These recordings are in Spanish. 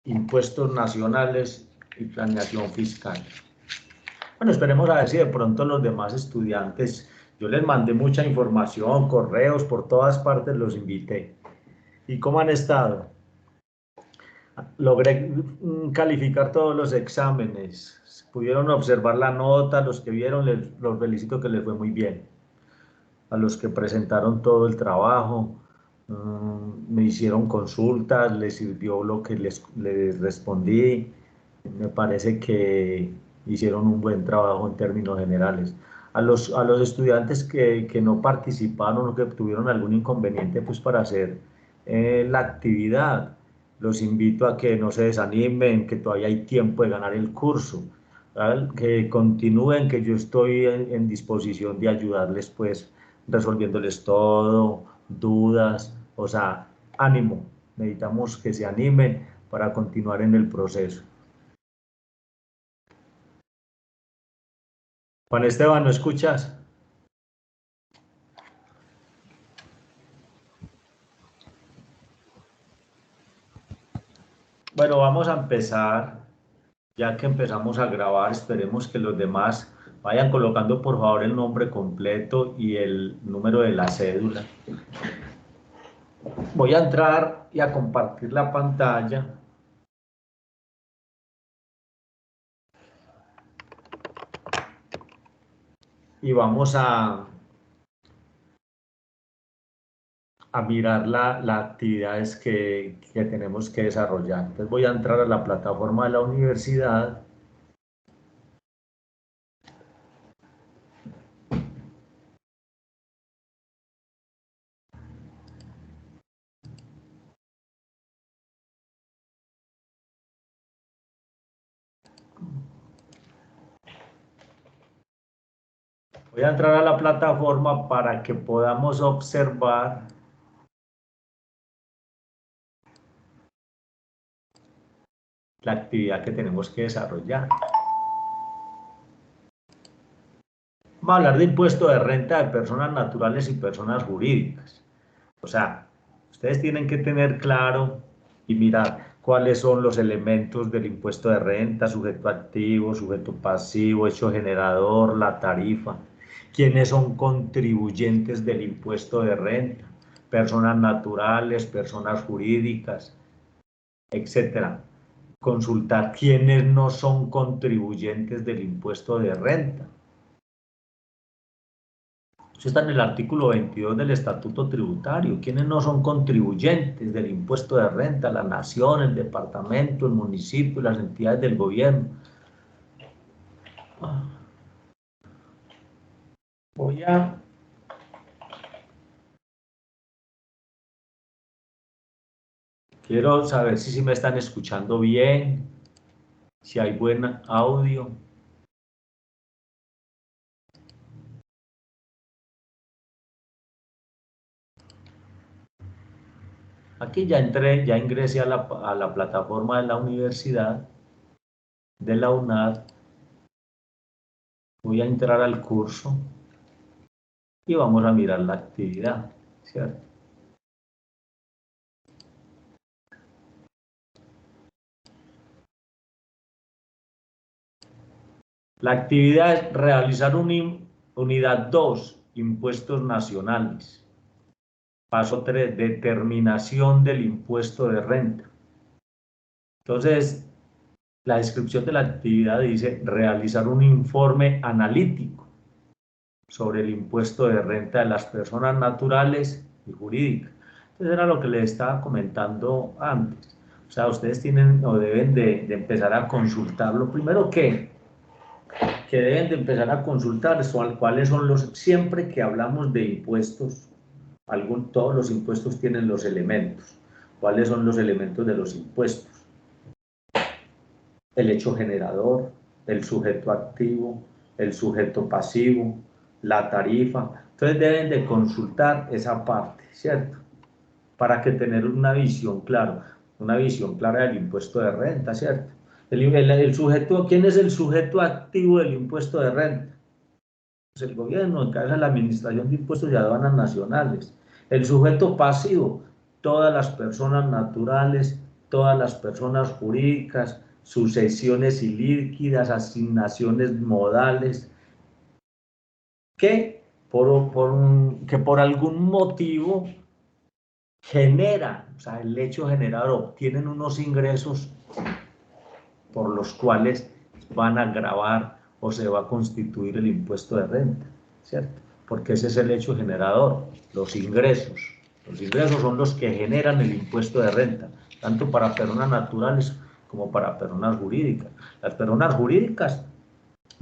impuestos nacionales y planeación fiscal. Bueno, esperemos a ver si de pronto los demás estudiantes, yo les mandé mucha información, correos, por todas partes los invité. ¿Y cómo han estado? Logré calificar todos los exámenes, pudieron observar la nota, los que vieron, los felicito que les fue muy bien. A los que presentaron todo el trabajo, me hicieron consultas, les sirvió lo que les respondí, me parece que hicieron un buen trabajo en términos generales. A los estudiantes que no participaron o que tuvieron algún inconveniente pues para hacer la actividad, los invito a que no se desanimen, que todavía hay tiempo de ganar el curso, ¿vale? Que continúen, que yo estoy en disposición de ayudarles pues resolviéndoles todo, dudas, o sea, ánimo, necesitamos que se animen para continuar en el proceso. Juan Esteban, ¿no escuchas? Bueno, vamos a empezar, ya que empezamos a grabar, esperemos que los demás vayan colocando por favor el nombre completo y el número de la cédula. Voy a entrar y a compartir la pantalla. Y vamos a mirar las actividades que tenemos que desarrollar. Entonces voy a entrar a la plataforma de la universidad. Voy a entrar a la plataforma para que podamos observar la actividad que tenemos que desarrollar. Vamos a hablar de impuesto de renta de personas naturales y personas jurídicas. O sea, ustedes tienen que tener claro y mirar cuáles son los elementos del impuesto de renta, sujeto activo, sujeto pasivo, hecho generador, la tarifa, quiénes son contribuyentes del impuesto de renta, personas naturales, personas jurídicas, etcétera. Consultar quiénes no son contribuyentes del impuesto de renta. Eso está en el artículo 22 del Estatuto Tributario. ¿Quiénes no son contribuyentes del impuesto de renta? La nación, el departamento, el municipio, las entidades del gobierno. Voy a... Quiero saber si me están escuchando bien, si hay buen audio. Aquí ya entré, ya ingresé a la plataforma de la universidad, de la UNAD. Voy a entrar al curso y vamos a mirar la actividad, ¿cierto? La actividad es realizar unidad 2, impuestos nacionales. Paso 3, determinación del impuesto de renta. Entonces, la descripción de la actividad dice realizar un informe analítico sobre el impuesto de renta de las personas naturales y jurídicas. Entonces era lo que les estaba comentando antes. O sea, ustedes tienen o deben de empezar a consultar. Lo primero que deben de empezar a consultar son cuáles son los, siempre que hablamos de impuestos, todos los impuestos tienen los elementos. ¿Cuáles son los elementos de los impuestos? El hecho generador, el sujeto activo, el sujeto pasivo, la tarifa. Entonces deben de consultar esa parte, ¿cierto? Para que tener una visión clara del impuesto de renta, ¿cierto? El sujeto, ¿quién es el sujeto activo del impuesto de renta? Pues el gobierno, en cabeza de la Administración de Impuestos y Aduanas Nacionales. El sujeto pasivo, todas las personas naturales, todas las personas jurídicas, sucesiones ilíquidas, asignaciones modales, que por algún motivo genera, o sea, el hecho generador, obtienen unos ingresos por los cuales van a gravar o se va a constituir el impuesto de renta, ¿cierto? Porque ese es el hecho generador, los ingresos. Los ingresos son los que generan el impuesto de renta, tanto para personas naturales como para personas jurídicas. Las personas jurídicas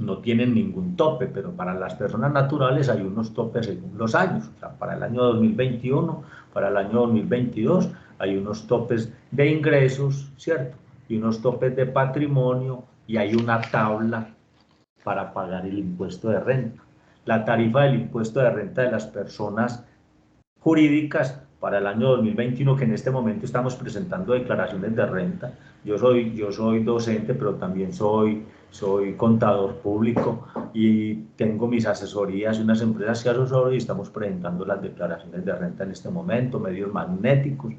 no tienen ningún tope, pero para las personas naturales hay unos topes según los años. O sea, para el año 2021, para el año 2022 hay unos topes de ingresos, ¿cierto? Y unos topes de patrimonio y hay una tabla para pagar el impuesto de renta. La tarifa del impuesto de renta de las personas jurídicas para el año 2021, que en este momento estamos presentando declaraciones de renta. Yo soy docente, pero también soy contador público y tengo mis asesorías y unas empresas que asesoro y estamos presentando las declaraciones de renta en este momento, medios magnéticos.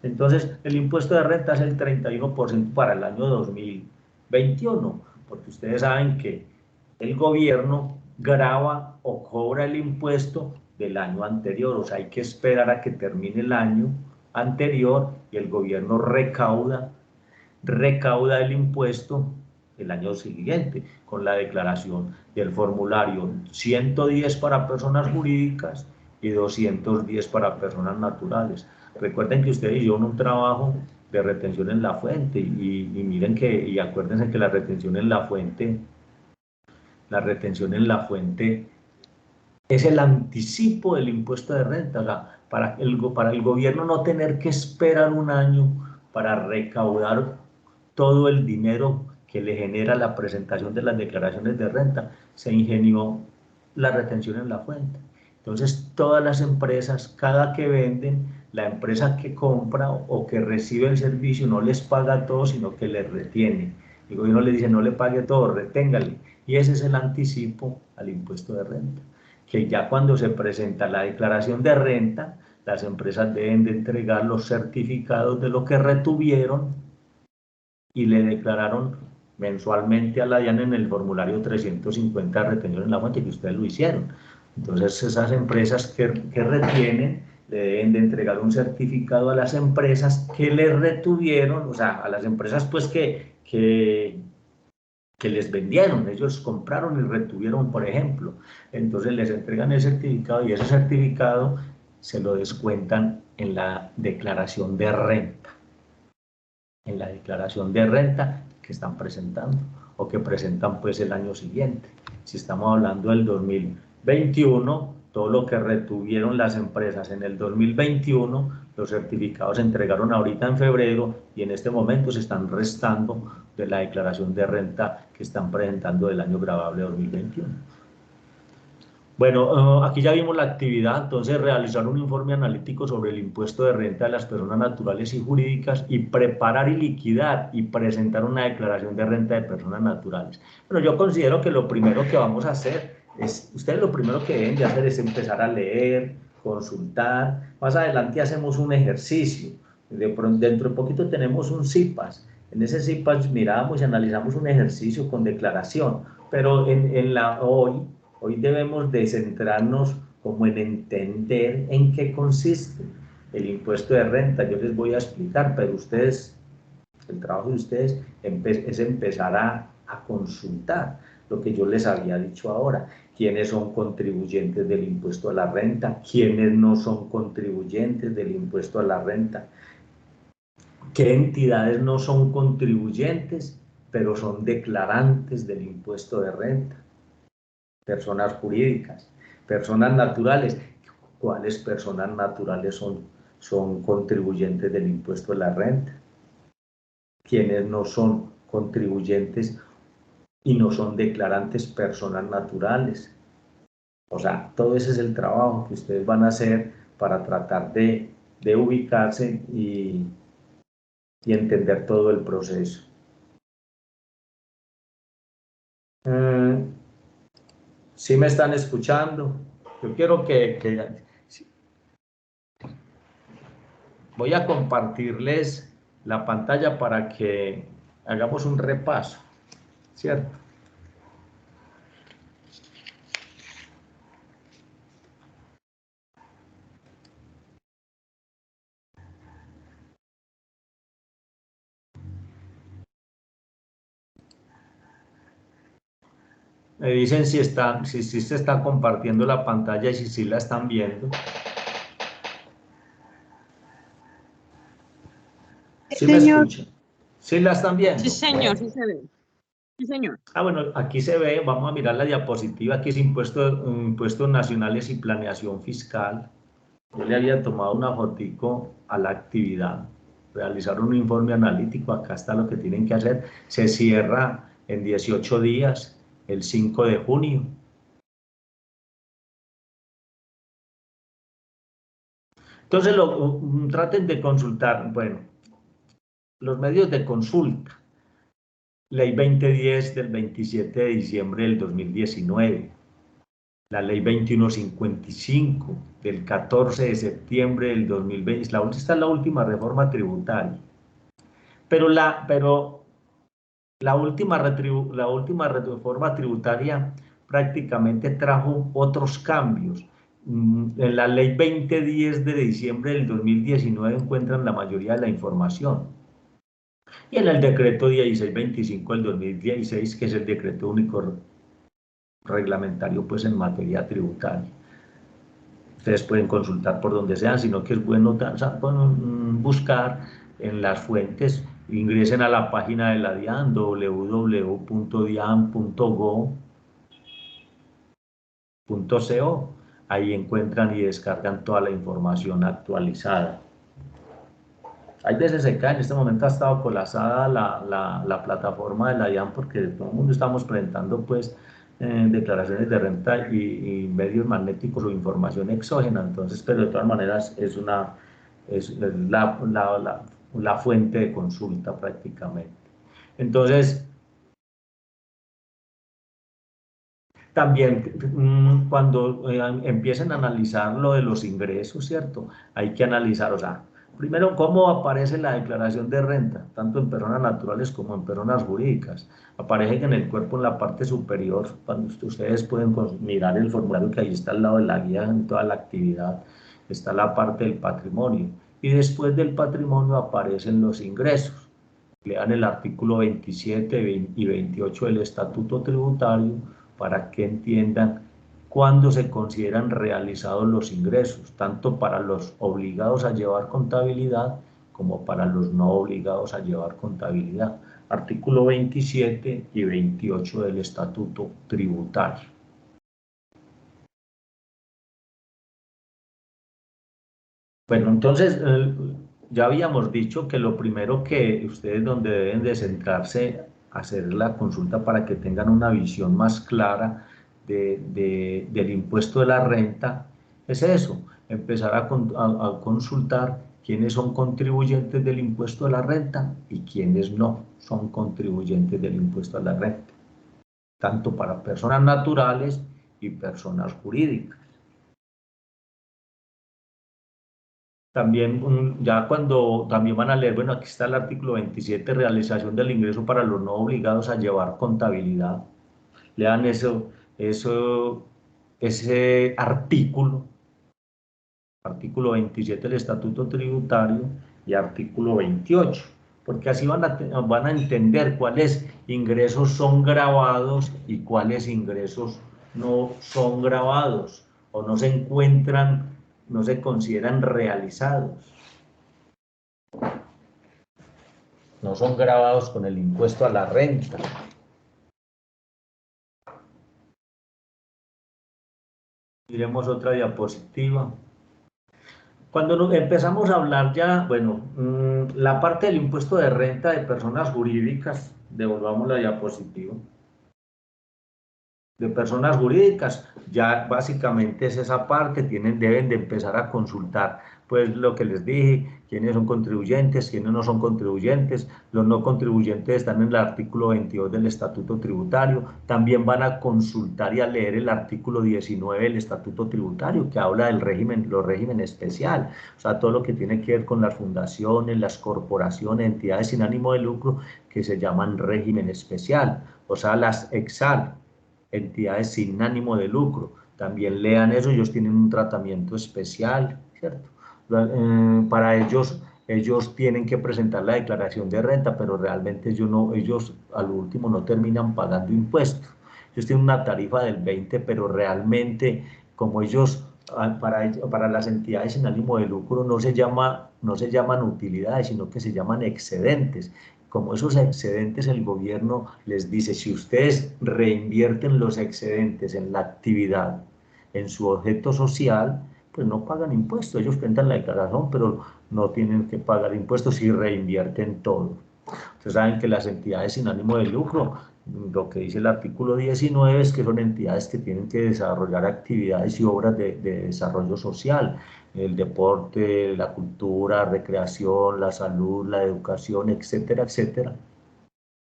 Entonces, el impuesto de renta es el 31% para el año 2021, porque ustedes saben que el gobierno grava o cobra el impuesto del año anterior, o sea, hay que esperar a que termine el año anterior y el gobierno recauda el impuesto el año siguiente con la declaración del formulario 110 para personas jurídicas y 210 para personas naturales. Recuerden que ustedes hicieron un trabajo de retención en la fuente y miren que, y acuérdense que la retención en la fuente es el anticipo del impuesto de renta, o sea, para el gobierno no tener que esperar un año para recaudar todo el dinero que le genera la presentación de las declaraciones de renta, se ingenió la retención en la fuente. Entonces, todas las empresas, cada que venden, la empresa que compra o que recibe el servicio no les paga todo, sino que les retiene. El gobierno le dice, no le pague todo, reténgale. Y ese es el anticipo al impuesto de renta, que ya cuando se presenta la declaración de renta, las empresas deben de entregar los certificados de lo que retuvieron y le declararon mensualmente a la DIAN en el formulario 350 de retención en la fuente, que ustedes lo hicieron. Entonces, esas empresas que retienen le deben de entregar un certificado a las empresas que les retuvieron, o sea, a las empresas pues que les vendieron, ellos compraron y retuvieron, por ejemplo. Entonces les entregan el certificado y ese certificado se lo descuentan en la declaración de renta. En la declaración de renta que están presentando o que presentan pues el año siguiente. Si estamos hablando del 2021, todo lo que retuvieron las empresas en el 2021, los certificados se entregaron ahorita en febrero y en este momento se están restando de la declaración de renta que están presentando del año gravable 2021. Bueno, aquí ya vimos la actividad, entonces realizar un informe analítico sobre el impuesto de renta de las personas naturales y jurídicas y preparar y liquidar y presentar una declaración de renta de personas naturales. Bueno, yo considero que lo primero que vamos a hacer es, ustedes lo primero que deben de hacer es empezar a leer, consultar, más adelante hacemos un ejercicio, dentro de poquito tenemos un CIPAS, en ese CIPAS miramos y analizamos un ejercicio con declaración, pero hoy debemos de centrarnos como en entender en qué consiste el impuesto de renta. Yo les voy a explicar, pero ustedes, el trabajo de ustedes es empezar a consultar lo que yo les había dicho ahora. ¿Quiénes son contribuyentes del impuesto a la renta? ¿Quiénes no son contribuyentes del impuesto a la renta? ¿Qué entidades no son contribuyentes, pero son declarantes del impuesto de renta? Personas jurídicas, personas naturales. ¿Cuáles personas naturales son contribuyentes del impuesto a la renta? ¿Quiénes no son contribuyentes y no son declarantes? Personas naturales. O sea, todo ese es el trabajo que ustedes van a hacer para tratar de ubicarse y entender todo el proceso. ¿Sí me están escuchando? Yo quiero que Voy a compartirles la pantalla para que hagamos un repaso, ¿cierto? Me dicen si se está compartiendo la pantalla y si la están viendo. ¿Sí me Señor. escuchan? ¿Sí la están viendo? Sí, señor, sí se ve. Sí, señor. Bueno, aquí se ve, vamos a mirar la diapositiva, aquí es impuestos nacionales y planeación fiscal. Yo le había tomado una fotico a la actividad, realizar un informe analítico, acá está lo que tienen que hacer, se cierra en 18 días, el 5 de junio. Entonces, traten de consultar, bueno, los medios de consulta, Ley 2010 del 27 de diciembre del 2019, la Ley 2155 del 14 de septiembre del 2020, esta es la última reforma tributaria, pero la última reforma tributaria prácticamente trajo otros cambios. En la Ley 2010 de diciembre del 2019 encuentran la mayoría de la información. Y en el decreto 1625 del 2016, que es el decreto único reglamentario pues en materia tributaria. Ustedes pueden consultar por donde sean, sino que es bueno buscar en las fuentes, ingresen a la página de la DIAN, www.dian.go.co, ahí encuentran y descargan toda la información actualizada. Hay veces se cae, en este momento ha estado colapsada la plataforma de la DIAN porque todo el mundo estamos presentando pues declaraciones de renta y medios magnéticos o información exógena, entonces, pero de todas maneras es la fuente de consulta prácticamente. Entonces, también cuando empiecen a analizar lo de los ingresos, ¿cierto? Hay que analizar, o sea, primero, cómo aparece la declaración de renta, tanto en personas naturales como en personas jurídicas. Aparece en el cuerpo, en la parte superior, cuando ustedes pueden mirar el formulario que ahí está al lado de la guía en toda la actividad, está la parte del patrimonio. Y después del patrimonio aparecen los ingresos. Lean el artículo 27 y 28 del Estatuto Tributario para que entiendan cuándo se consideran realizados los ingresos, tanto para los obligados a llevar contabilidad como para los no obligados a llevar contabilidad. Artículo 27 y 28 del Estatuto Tributario. Bueno, entonces ya habíamos dicho que lo primero que ustedes donde deben de centrarse, hacer la consulta para que tengan una visión más clara del impuesto de la renta, es eso, empezar a consultar quiénes son contribuyentes del impuesto de la renta y quiénes no son contribuyentes del impuesto de la renta, tanto para personas naturales y personas jurídicas. También, ya cuando también van a leer, bueno, aquí está el artículo 27, realización del ingreso para los no obligados a llevar contabilidad. Lean ese artículo 27 del Estatuto Tributario y artículo 28, porque así van a entender cuáles ingresos son gravados y cuáles ingresos no son gravados o no se encuentran, no se consideran realizados. No son gravados con el impuesto a la renta. Miremos otra diapositiva. Cuando empezamos a hablar ya, bueno, la parte del impuesto de renta de personas jurídicas, devolvamos la diapositiva. De personas jurídicas, ya básicamente es esa parte, deben de empezar a consultar pues lo que les dije, quiénes son contribuyentes, quiénes no son contribuyentes. Los no contribuyentes están en el artículo 22 del Estatuto Tributario. También van a consultar y a leer el artículo 19 del Estatuto Tributario, que habla del régimen, los regímenes especial, o sea, todo lo que tiene que ver con las fundaciones, las corporaciones, entidades sin ánimo de lucro, que se llaman régimen especial, o sea, las EXAL, entidades sin ánimo de lucro. También lean eso, ellos tienen un tratamiento especial, ¿cierto? Para ellos tienen que presentar la declaración de renta, pero realmente ellos al último no terminan pagando impuestos. Ellos tienen una tarifa del 20, pero realmente como ellos, para las entidades sin ánimo de lucro no se llaman utilidades, sino que se llaman excedentes. Como esos excedentes el gobierno les dice, si ustedes reinvierten los excedentes en la actividad, en su objeto social, pues no pagan impuestos. Ellos presentan la declaración, pero no tienen que pagar impuestos y reinvierten todo. Ustedes saben que las entidades sin ánimo de lucro, lo que dice el artículo 19 es que son entidades que tienen que desarrollar actividades y obras de desarrollo social, el deporte, la cultura, recreación, la salud, la educación, etcétera, etcétera.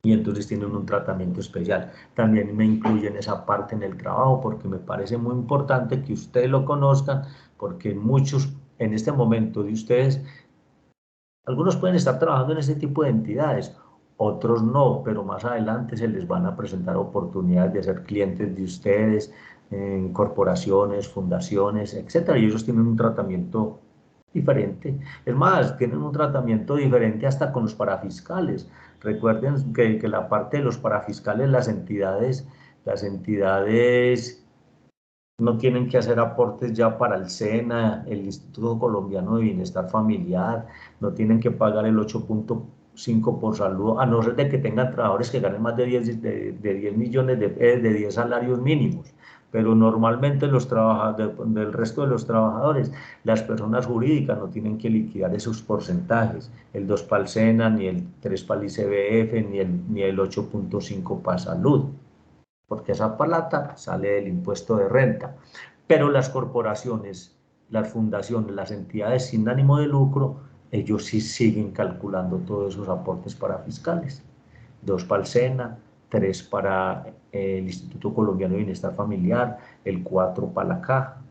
Y entonces tienen un tratamiento especial. También me incluyen esa parte en el trabajo porque me parece muy importante que ustedes lo conozcan, porque muchos en este momento de ustedes, algunos pueden estar trabajando en este tipo de entidades, otros no, pero más adelante se les van a presentar oportunidades de ser clientes de ustedes en corporaciones, fundaciones, etcétera, y ellos tienen un tratamiento diferente. Es más, tienen un tratamiento diferente hasta con los parafiscales. Recuerden que la parte de los parafiscales, las entidades no tienen que hacer aportes ya para el SENA, el Instituto Colombiano de Bienestar Familiar, no tienen que pagar el 8.5 por salud, a no ser de que tengan trabajadores que ganen más de 10 millones de 10 salarios mínimos. Pero normalmente del resto de los trabajadores, las personas jurídicas no tienen que liquidar esos porcentajes, el 2 para el SENA, ni el 3 para el ICBF, ni el 8.5 para salud, porque esa plata sale del impuesto de renta. Pero las corporaciones, las fundaciones, las entidades sin ánimo de lucro, ellos sí siguen calculando todos esos aportes para fiscales. 2 para el SENA, 3 para el Instituto Colombiano de Bienestar Familiar, el 4 para la Caja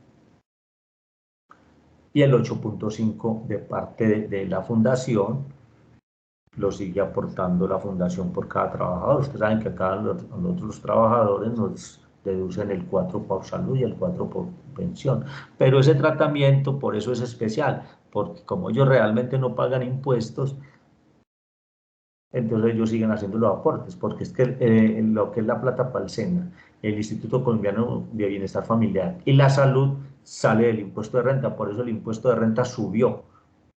y el 8.5 de parte de la fundación lo sigue aportando la fundación por cada trabajador. Ustedes saben que acá nosotros los trabajadores nos deducen el 4 por salud y el 4 por pensión. Pero ese tratamiento, por eso es especial, porque como ellos realmente no pagan impuestos, entonces ellos siguen haciendo los aportes, porque es que lo que es la plata para el SENA, el Instituto Colombiano de Bienestar Familiar y la salud sale del impuesto de renta, por eso el impuesto de renta subió.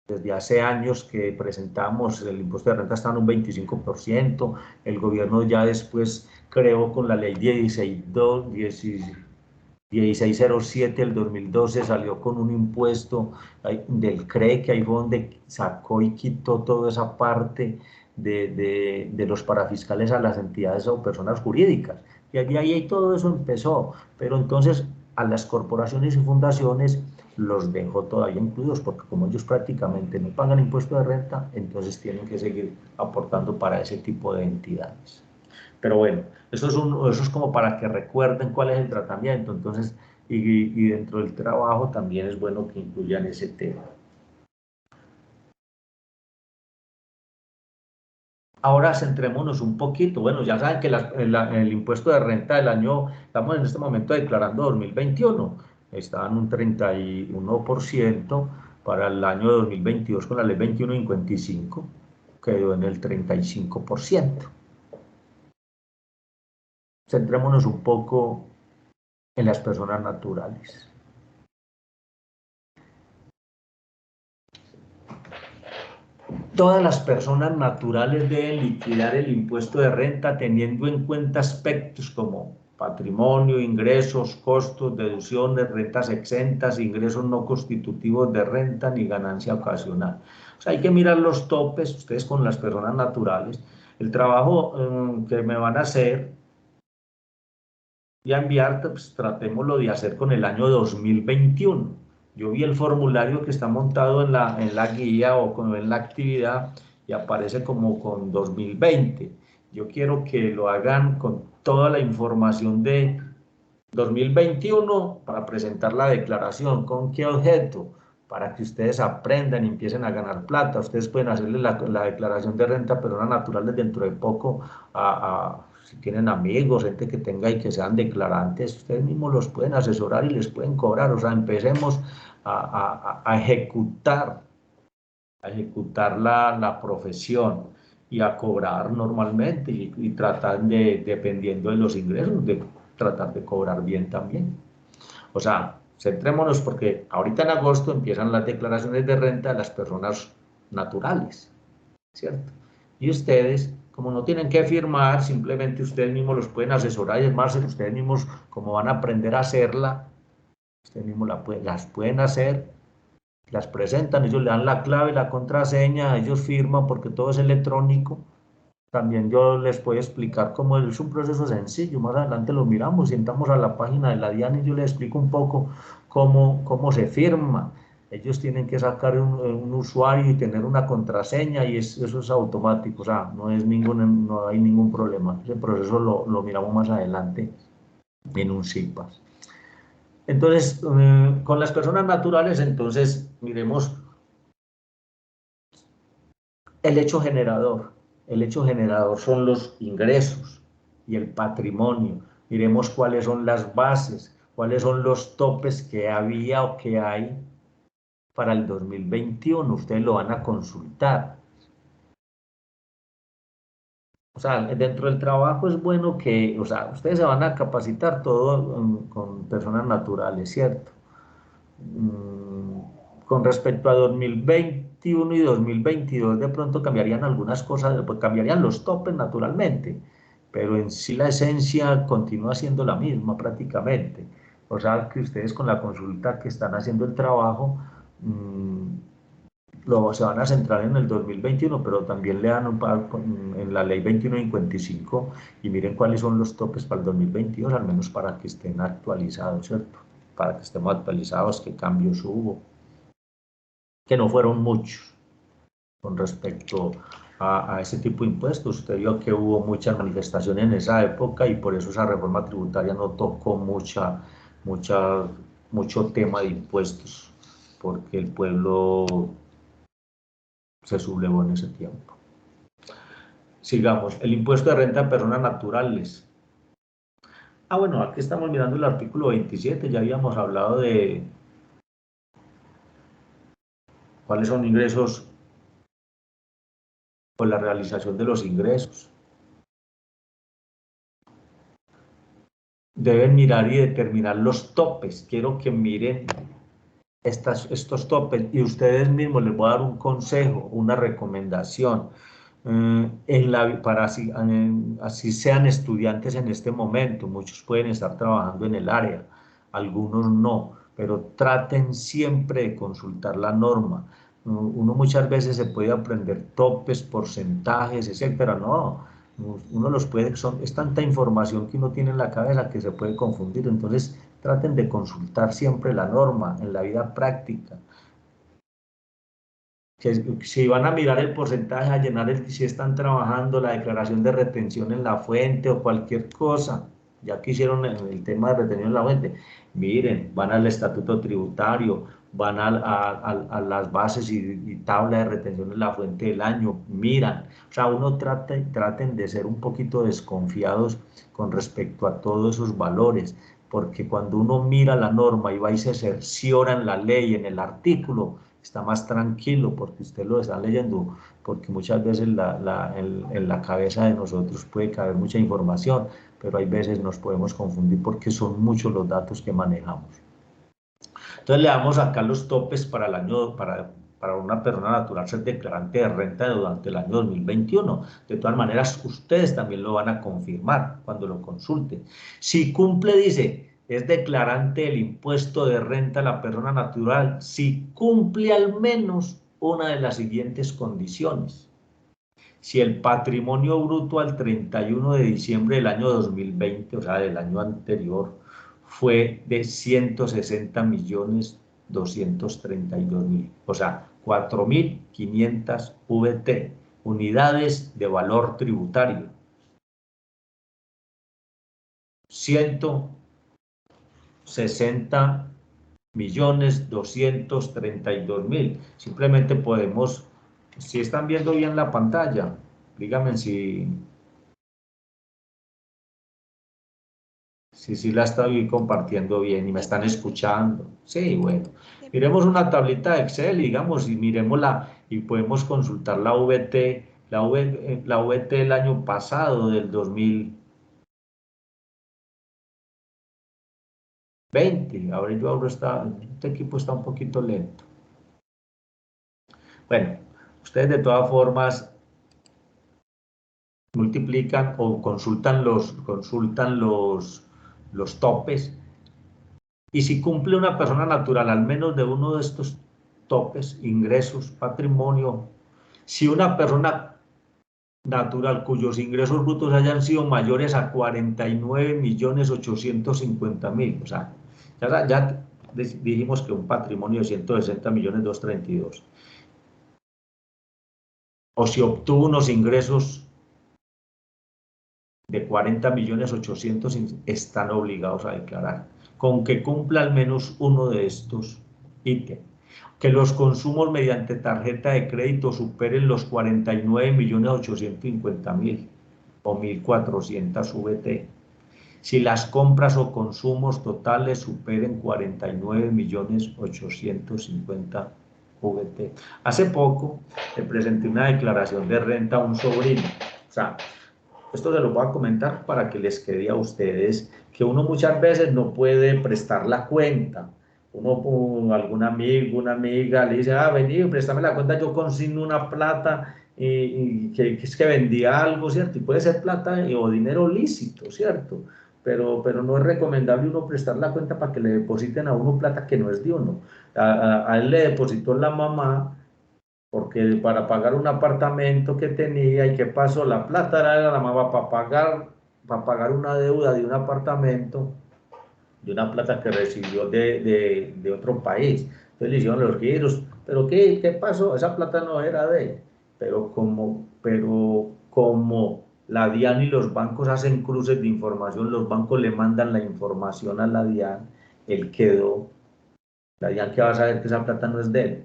Desde hace años que presentamos el impuesto de renta está en un 25%, el gobierno ya después creó con la ley 1607 del 2012, salió con un impuesto del CRE, que ahí fue donde sacó y quitó toda esa parte de los parafiscales a las entidades o personas jurídicas. Y ahí todo eso empezó, pero entonces a las corporaciones y fundaciones los dejó todavía incluidos, porque como ellos prácticamente no pagan impuesto de renta, entonces tienen que seguir aportando para ese tipo de entidades. Pero bueno, eso es como para que recuerden cuál es el tratamiento, entonces, y dentro del trabajo también es bueno que incluyan ese tema. Ahora centrémonos un poquito, bueno, ya saben que el impuesto de renta del año, estamos en este momento declarando 2021, está en un 31%, para el año 2022 con la ley 2155, quedó en el 35%. Centrémonos un poco en las personas naturales. Todas las personas naturales deben liquidar el impuesto de renta teniendo en cuenta aspectos como patrimonio, ingresos, costos, deducciones, rentas exentas, ingresos no constitutivos de renta ni ganancia ocasional. O sea, hay que mirar los topes, ustedes con las personas naturales, el trabajo que me van a hacer y a enviar, pues tratémoslo de hacer con el año 2021. Yo vi el formulario que está montado en la guía o en la actividad y aparece como con 2020. Yo quiero que lo hagan con toda la información de 2021 para presentar la declaración. ¿Con qué objeto? Para que ustedes aprendan y empiecen a ganar plata. Ustedes pueden hacerle la declaración de renta personas naturales dentro de poco si tienen amigos, gente que tenga y que sean declarantes, ustedes mismos los pueden asesorar y les pueden cobrar. O sea, empecemos a ejecutar la profesión y a cobrar normalmente y tratar de, dependiendo de los ingresos, de tratar de cobrar bien también. O sea, centrémonos porque ahorita en agosto empiezan las declaraciones de renta de las personas naturales, ¿cierto? Y ustedes, como no tienen que firmar, simplemente ustedes mismos los pueden asesorar y es más, ustedes mismos, como van a aprender a hacerla, ustedes mismos las pueden hacer, las presentan, ellos le dan la clave, la contraseña, ellos firman porque todo es electrónico. También yo les puedo explicar cómo es un proceso sencillo, más adelante lo miramos, si entramos a la página de la DIAN y yo les explico un poco cómo se firma. Ellos tienen que sacar un usuario y tener una contraseña y eso es automático, o sea, no hay ningún problema. Ese proceso lo miramos más adelante en un CIPAS. Entonces, con las personas naturales, entonces, miremos el hecho generador. El hecho generador son los ingresos y el patrimonio. Miremos cuáles son las bases, cuáles son los topes que había o que hay para el 2021. Ustedes lo van a consultar. O sea, dentro del trabajo es bueno que, o sea, ustedes se van a capacitar todo con personas naturales, ¿cierto? Con respecto a 2021 y 2022, de pronto cambiarían algunas cosas, pues cambiarían los topes naturalmente, pero en sí la esencia continúa siendo la misma prácticamente. O sea que ustedes con la consulta que están haciendo el trabajo, se van a centrar en el 2021, pero también le dan en la ley 2155 y miren cuáles son los topes para el 2022, al menos para que estén actualizados, ¿cierto? Para que estemos actualizados, qué cambios hubo, que no fueron muchos con respecto a ese tipo de impuestos. Usted vio que hubo muchas manifestaciones en esa época y por eso esa reforma tributaria no tocó mucho tema de impuestos, porque el pueblo se sublevó en ese tiempo. Sigamos, el impuesto de renta de personas naturales. Bueno, aquí estamos mirando el artículo 27, ya habíamos hablado de cuáles son ingresos por la realización de los ingresos. Deben mirar y determinar los topes. Quiero que miren estos topes y ustedes mismos les voy a dar un consejo, una recomendación. Para así sean estudiantes en este momento, muchos pueden estar trabajando en el área, algunos no, pero traten siempre de consultar la norma. Uno muchas veces se puede aprender topes, porcentajes, etcétera, no, uno los puede, es tanta información que uno tiene en la cabeza que se puede confundir, entonces traten de consultar siempre la norma en la vida práctica. Que si van a mirar el porcentaje, a llenar si están trabajando la declaración de retención en la fuente o cualquier cosa, ya que hicieron el tema de retención en la fuente, miren, van al estatuto tributario, van a las bases y tabla de retención en la fuente del año, miran, o sea, traten de ser un poquito desconfiados con respecto a todos esos valores, porque cuando uno mira la norma y va y se cerciora en la ley, en el artículo, está más tranquilo porque usted lo está leyendo, porque muchas veces en la cabeza de nosotros puede caber mucha información, pero hay veces nos podemos confundir porque son muchos los datos que manejamos. Entonces le damos acá los topes para el año, para una persona natural ser declarante de renta durante el año 2021. De todas maneras, ustedes también lo van a confirmar cuando lo consulten. Si cumple, dice, es declarante del impuesto de renta a la persona natural si cumple al menos una de las siguientes condiciones. Si el patrimonio bruto al 31 de diciembre del año 2020, o sea, del año anterior, fue de 160 millones 232.000, o sea, 4.500 VT, unidades de valor tributario. 160.232.000. Simplemente podemos, si están viendo bien la pantalla, díganme si la estoy compartiendo bien y me están escuchando. Sí, bueno. Miremos una tablita de Excel, digamos, y miremosla y podemos consultar la VT, la VT del año pasado, del 2020. Ahora yo abro este equipo está un poquito lento. Bueno, ustedes de todas formas multiplican o consultan los topes, y si cumple una persona natural al menos de uno de estos topes, ingresos, patrimonio, si una persona natural cuyos ingresos brutos hayan sido mayores a 49.850.000, o sea, ya dijimos que un patrimonio de 160.232.000, o si obtuvo unos ingresos de 40.800.000, están obligados a declarar, con que cumpla al menos uno de estos ítems. Que los consumos mediante tarjeta de crédito superen los 49.850.000 o 1.400 VT. Si las compras o consumos totales superen 49.850.000 VT. Hace poco le presenté una declaración de renta a un sobrino. O sea, esto se lo voy a comentar para que les quede a ustedes que uno muchas veces no puede prestar la cuenta. Algún amigo, una amiga le dice, vení, préstame la cuenta, yo consigno una plata y que es que vendía algo, ¿cierto? Y puede ser plata o dinero lícito, ¿cierto? Pero no es recomendable uno prestar la cuenta para que le depositen a uno plata que no es de uno. A él le depositó la mamá, porque para pagar un apartamento que tenía, ¿y qué pasó? La plata era la mamá para pagar una deuda de un apartamento, de una plata que recibió de otro país. Entonces le hicieron los giros, pero ¿qué pasó? Esa plata no era de él, pero como la DIAN y los bancos hacen cruces de información, los bancos le mandan la información a la DIAN, él quedó, la DIAN que va a saber que esa plata no es de él.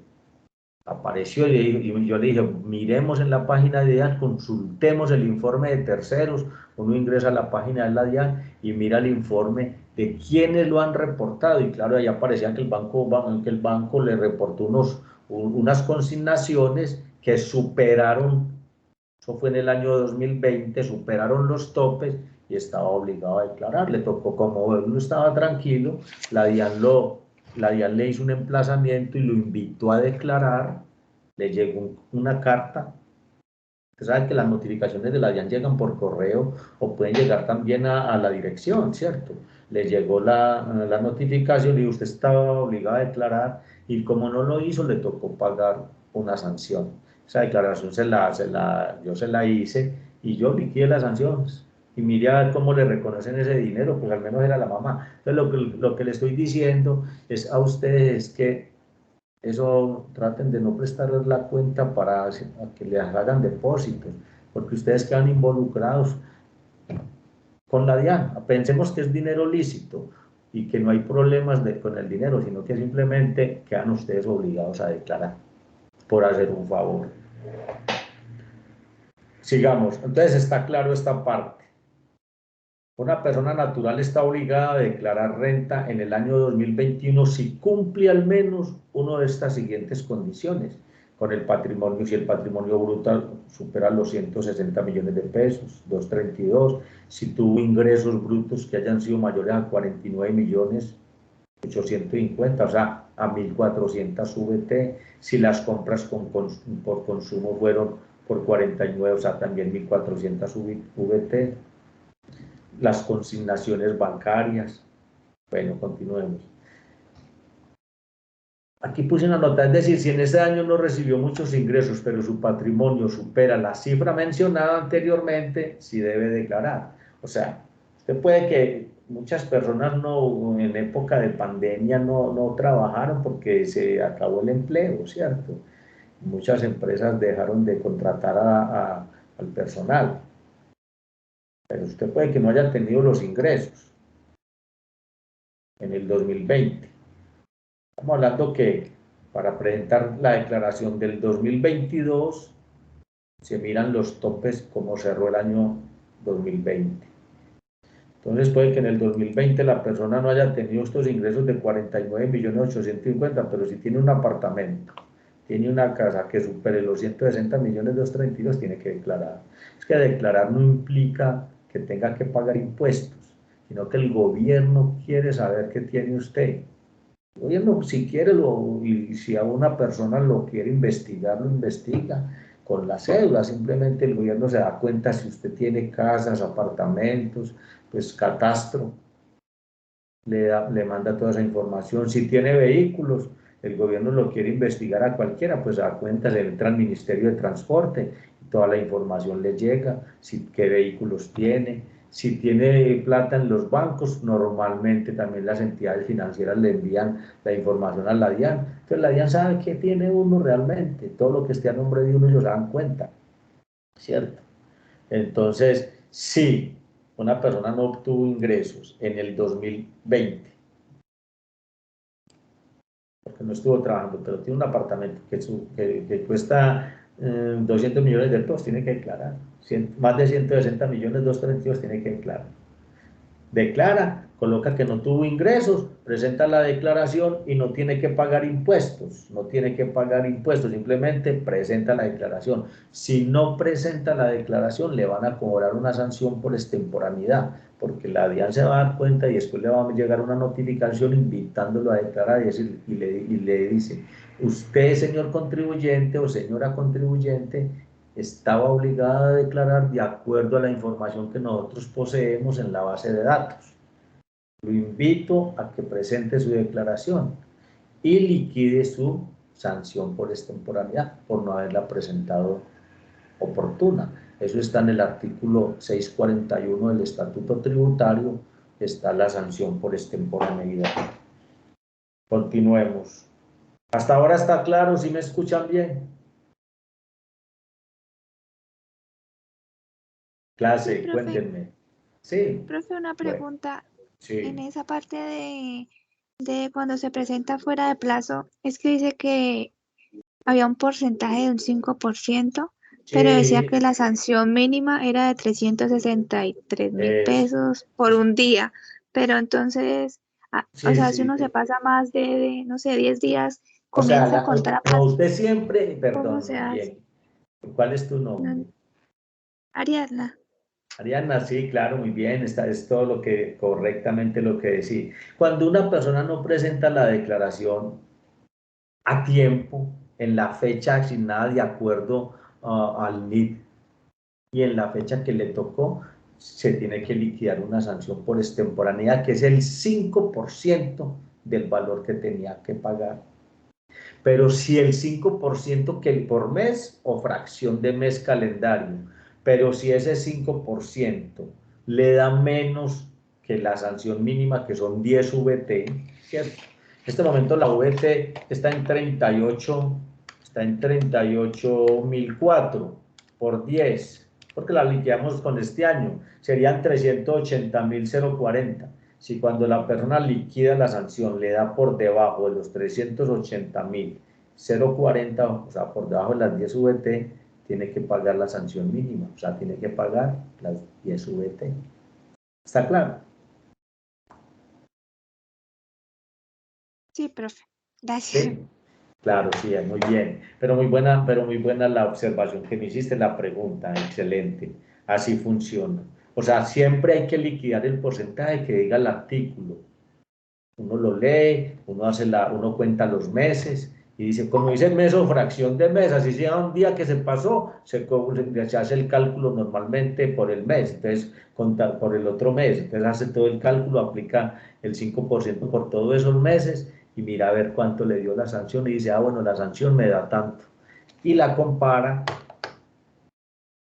Apareció y yo le dije, miremos en la página de DIAN, consultemos el informe de terceros. Uno ingresa a la página de la DIAN y mira el informe de quienes lo han reportado, y claro, ahí aparecía que el banco le reportó unas consignaciones que superaron, eso fue en el año 2020, superaron los topes y estaba obligado a declarar. Le tocó, como él no estaba tranquilo, la DIAN le hizo un emplazamiento y lo invitó a declarar. Le llegó una carta. Usted sabe que las notificaciones de la DIAN llegan por correo o pueden llegar también a la dirección, ¿cierto? Le llegó la notificación y usted estaba obligado a declarar, y como no lo hizo, le tocó pagar una sanción. Esa declaración yo se la hice y yo liquidé las sanciones. Y mire a ver cómo le reconocen ese dinero, pues al menos era la mamá. Entonces lo que le estoy diciendo es a ustedes que eso traten de no prestarles la cuenta para que les hagan depósitos, porque ustedes quedan involucrados con la DIAN. Pensemos que es dinero lícito y que no hay problemas con el dinero, sino que simplemente quedan ustedes obligados a declarar por hacer un favor. Sigamos. Entonces está claro esta parte. Una persona natural está obligada a declarar renta en el año 2021 si cumple al menos una de estas siguientes condiciones con el patrimonio. Si el patrimonio bruto supera los 160 millones de pesos, 232, si tuvo ingresos brutos que hayan sido mayores a 49.850.000, o sea, a 1.400 VT, si las compras por consumo fueron por 49, o sea, también 1.400 VT, las consignaciones bancarias. Bueno, continuemos. Aquí puse una nota, es decir, si en ese año no recibió muchos ingresos, pero su patrimonio supera la cifra mencionada anteriormente, sí debe declarar. O sea, Usted puede que muchas personas no, en época de pandemia no trabajaron porque se acabó el empleo, ¿cierto? Muchas empresas dejaron de contratar al personal, pero usted puede que no haya tenido los ingresos en el 2020. Estamos hablando que para presentar la declaración del 2022 se miran los topes como cerró el año 2020. Entonces puede que en el 2020 la persona no haya tenido estos ingresos de 49.850.000, pero si tiene un apartamento, tiene una casa que supere los 160.232.000, tiene que declarar. Es que declarar no implica que tenga que pagar impuestos, sino que el gobierno quiere saber qué tiene usted. El gobierno, si quiere, y si a una persona lo quiere investigar, lo investiga con la cédula. Simplemente el gobierno se da cuenta si usted tiene casas, apartamentos, pues catastro, le manda toda esa información. Si tiene vehículos, el gobierno lo quiere investigar a cualquiera, pues se da cuenta, le entra al Ministerio de Transporte, toda la información le llega, qué vehículos tiene. Si tiene plata en los bancos, normalmente también las entidades financieras le envían la información a la DIAN. Entonces la DIAN sabe qué tiene uno realmente, todo lo que esté a nombre de uno ellos se dan cuenta, ¿cierto? Entonces, si una persona no obtuvo ingresos en el 2020, porque no estuvo trabajando, pero tiene un apartamento que cuesta 200 millones de pesos, tiene que declarar. Más de 160.232.000 tiene que declarar. Declara, coloca que no tuvo ingresos, presenta la declaración y no tiene que pagar impuestos, no tiene que pagar impuestos, simplemente presenta la declaración. Si no presenta la declaración, le van a cobrar una sanción por extemporaneidad, porque la DIAN se va a dar cuenta y después le va a llegar una notificación invitándolo a declarar y le dice, usted, señor contribuyente o señora contribuyente, estaba obligada a declarar de acuerdo a la información que nosotros poseemos en la base de datos. Lo invito a que presente su declaración y liquide su sanción por extemporaneidad, por no haberla presentado oportuna. Eso está en el artículo 641 del Estatuto Tributario, está la sanción por extemporaneidad. Continuemos. ¿Hasta ahora está claro? ¿Sí me escuchan bien? Clase, Sí, profe. cuéntenme. Sí. Profe, una pregunta. Sí. En esa parte de cuando se presenta fuera de plazo, es que dice que había un porcentaje de un 5%, pero decía que la sanción mínima era de 363.000 pesos por un día. Pero entonces, o sea, si uno se pasa más de, no sé, 10 días, O sea, comienza a contar a no, usted siempre, ¿Cómo perdón, se muy hace? bien. ¿Cuál es tu nombre? Ariadna. Ariana, sí, claro, muy bien, es todo correctamente lo que decía. Cuando una persona no presenta la declaración a tiempo, en la fecha asignada de acuerdo al NIT y en la fecha que le tocó, se tiene que liquidar una sanción por extemporaneidad, que es el 5% del valor que tenía que pagar. Pero si el 5% que por mes o fracción de mes calendario, pero si ese 5% le da menos que la sanción mínima, que son 10 VT, ¿cierto? En este momento la VT está en 38.004 por 10, porque la liquidamos con este año, serían 380.040. Si cuando la persona liquida la sanción le da por debajo de los 380.040, o sea, por debajo de las 10 VT, tiene que pagar la sanción mínima, o sea, tiene que pagar las 10 VT. ¿Está claro? Sí, profe. Gracias. Sí, claro, sí, muy bien. Pero muy buena la observación que me hiciste, la pregunta, excelente. Así funciona. O sea, siempre hay que liquidar el porcentaje que diga el artículo. Uno lo lee, uno cuenta los meses y dice, como dice mes o fracción de mes, así sea un día que se pasó, se hace el cálculo normalmente por el mes, entonces contar por el otro mes, entonces hace todo el cálculo, aplica el 5% por todos esos meses y mira a ver cuánto le dio la sanción y dice, bueno, la sanción me da tanto. Y la compara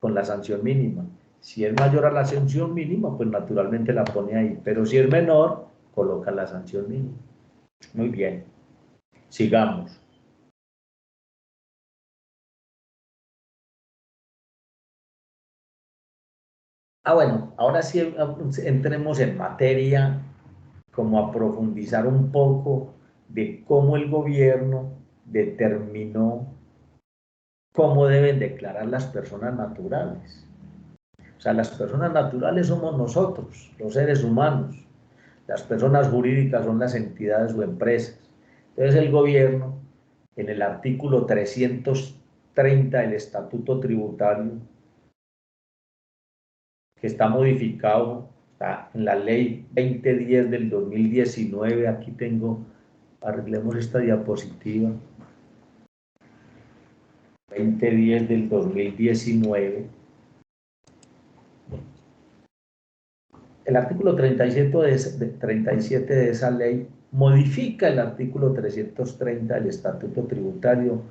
con la sanción mínima. Si es mayor a la sanción mínima, pues naturalmente la pone ahí, pero si es menor, coloca la sanción mínima. Muy bien, sigamos. Bueno, ahora sí entremos en materia, como a profundizar un poco de cómo el gobierno determinó cómo deben declarar las personas naturales. O sea, las personas naturales somos nosotros, los seres humanos. Las personas jurídicas son las entidades o empresas. Entonces el gobierno, en el artículo 330 del Estatuto Tributario, que está modificado, está en la ley 2010 del 2019, aquí tengo, arreglemos esta diapositiva, 2010 del 2019, el artículo 37 de esa ley modifica el artículo 330 del Estatuto Tributario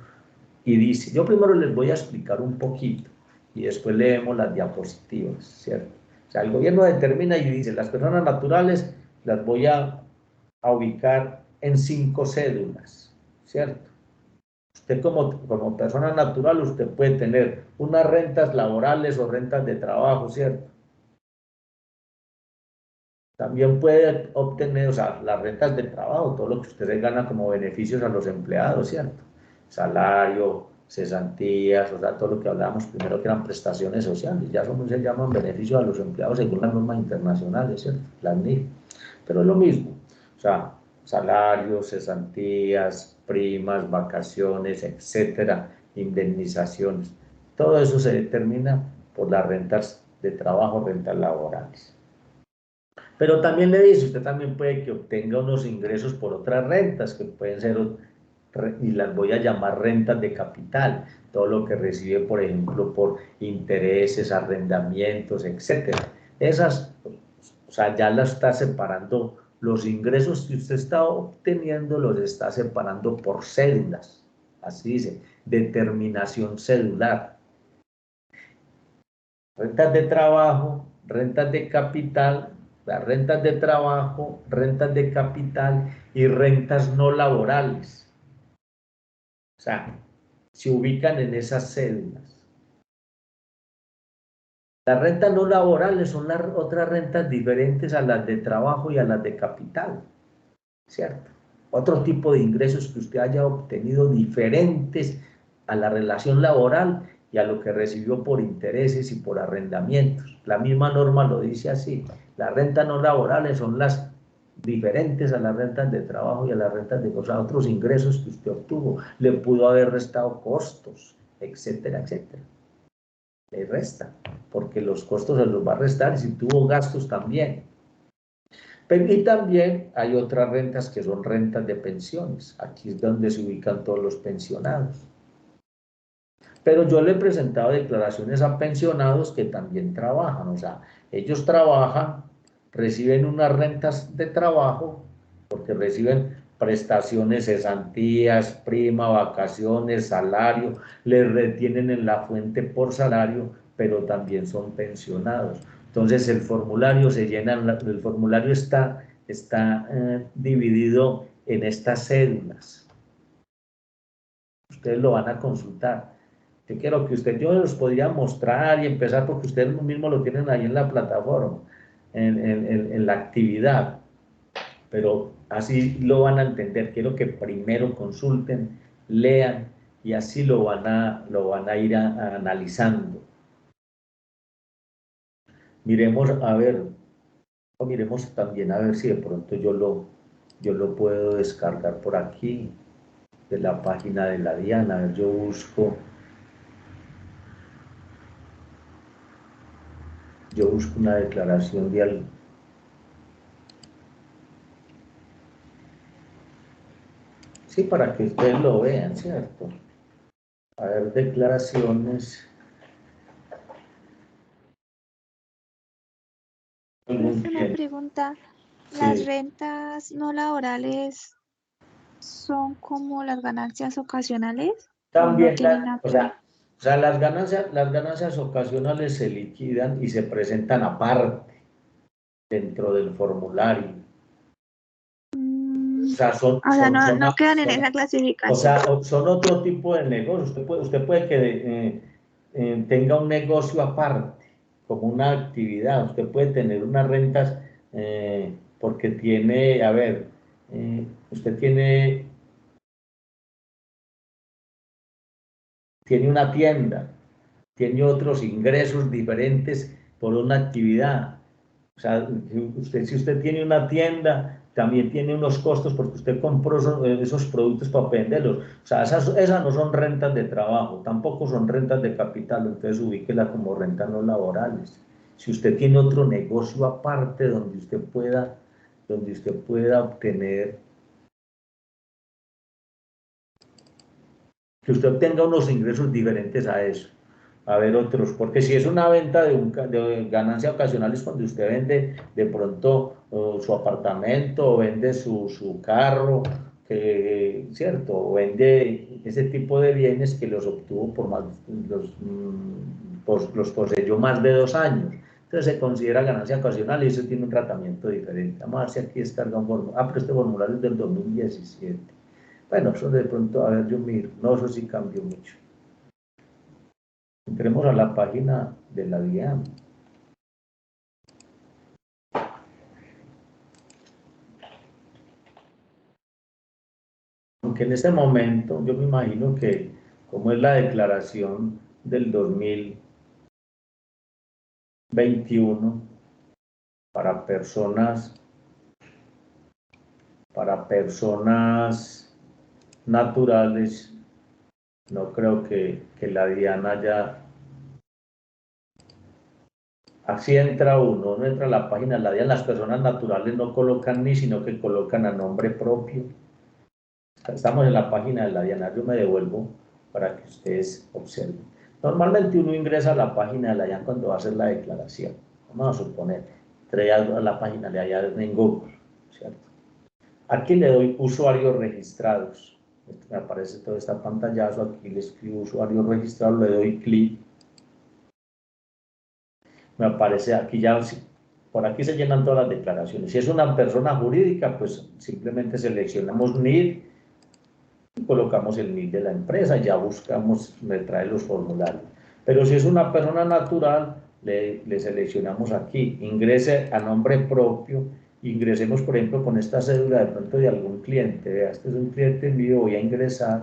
y dice, yo primero les voy a explicar un poquito y después leemos las diapositivas, ¿cierto? O sea, el gobierno determina y dice, las personas naturales las voy a ubicar en 5 cédulas, ¿cierto? Usted como persona natural, usted puede tener unas rentas laborales o rentas de trabajo, ¿cierto? También puede obtener, o sea, las rentas de trabajo, todo lo que ustedes ganan como beneficios a los empleados, ¿cierto? Salario, cesantías, o sea, todo lo que hablábamos primero que eran prestaciones sociales, ya son, se llaman beneficios a los empleados según las normas internacionales, ¿cierto? Las NIF, pero es lo mismo, o sea, salarios, cesantías, primas, vacaciones, etcétera, indemnizaciones, todo eso se determina por las rentas de trabajo, rentas laborales. Pero también le dice, usted también puede que obtenga unos ingresos por otras rentas, que pueden ser, y las voy a llamar rentas de capital, todo lo que recibe, por ejemplo, por intereses, arrendamientos, etc. Esas, o sea, ya las está separando, los ingresos que usted está obteniendo los está separando por cédulas, así dice, determinación cedular. Rentas de trabajo, rentas de capital, las rentas de trabajo, rentas de capital y rentas no laborales. O sea, se ubican en esas cédulas. Las rentas no laborales son las otras rentas diferentes a las de trabajo y a las de capital, ¿cierto? Otro tipo de ingresos que usted haya obtenido diferentes a la relación laboral y a lo que recibió por intereses y por arrendamientos. La misma norma lo dice así. Las rentas no laborales son las diferentes a las rentas de trabajo y a las rentas de otros ingresos que usted obtuvo. Le pudo haber restado costos, etcétera, etcétera. Le resta, porque los costos se los va a restar y si tuvo gastos también. Pero y también hay otras rentas que son rentas de pensiones. Aquí es donde se ubican todos los pensionados. Pero yo le he presentado declaraciones a pensionados que también trabajan. O sea, ellos trabajan, reciben unas rentas de trabajo, porque reciben prestaciones, cesantías, prima, vacaciones, salario, les retienen en la fuente por salario, pero también son pensionados. Entonces el formulario se llena, el formulario está dividido en estas cédulas. Ustedes lo van a consultar. Yo quiero que yo los podría mostrar y empezar porque ustedes mismos lo tienen ahí en la plataforma, en la actividad, pero así lo van a entender. Quiero que primero consulten, lean y así lo van a ir analizando. Miremos a ver, o miremos también a ver si de pronto yo lo puedo descargar por aquí, de la página de la DIAN. A ver, yo busco una declaración de algo. Sí, para que ustedes lo vean, ¿cierto? A ver, declaraciones. Una pregunta, ¿las Sí. rentas no laborales son como las ganancias ocasionales o no También, tienen nada o que ver? sea, O sea, las ganancias ocasionales se liquidan y se presentan aparte dentro del formulario. O sea, O sea, no quedan en esa clasificación. son otro tipo de negocio. Usted puede que tenga un negocio aparte, como una actividad. Usted puede tener unas rentas porque tiene, a ver, usted tiene una tienda, tiene otros ingresos diferentes por una actividad. O sea, si usted tiene una tienda, también tiene unos costos porque usted compró esos productos para venderlos. O sea, esas no son rentas de trabajo, tampoco son rentas de capital, entonces ubíquela como rentas no laborales. Si usted tiene otro negocio aparte donde usted pueda obtener, que usted obtenga unos ingresos diferentes a eso. A ver otros, porque si es una venta de ganancia ocasional es cuando usted vende de pronto su apartamento o vende su carro, ¿cierto? O vende ese tipo de bienes que los obtuvo los poseyó más de 2 años. Entonces se considera ganancia ocasional y eso tiene un tratamiento diferente. Vamos a ver si aquí descarga un formulario. Ah, pero este formulario es del 2017. Bueno, eso de pronto, a ver, yo miro. No, eso sí cambió mucho. Entremos a la página de la DIAN. Aunque en este momento yo me imagino que como es la declaración del 2021 para personas naturales, no creo que la DIAN haya. Así entra uno entra a la página de la DIAN, las personas naturales no colocan ni, sino que colocan a nombre propio. Estamos en la página de la DIAN, yo me devuelvo para que ustedes observen. Normalmente uno ingresa a la página de la DIAN cuando va a hacer la declaración. Vamos a suponer, trae a la página de allá en Google, ¿cierto? Aquí le doy usuarios registrados. Me aparece todo este pantallazo, aquí le escribo usuarios registrados, le doy clic. Me aparece aquí ya, por aquí se llenan todas las declaraciones. Si es una persona jurídica, pues simplemente seleccionamos NID, colocamos el NID de la empresa, ya buscamos, me trae los formularios. Pero si es una persona natural, le seleccionamos aquí, ingrese a nombre propio, ingresemos por ejemplo con esta cédula de pronto de algún cliente, vea, este es un cliente mío, voy a ingresar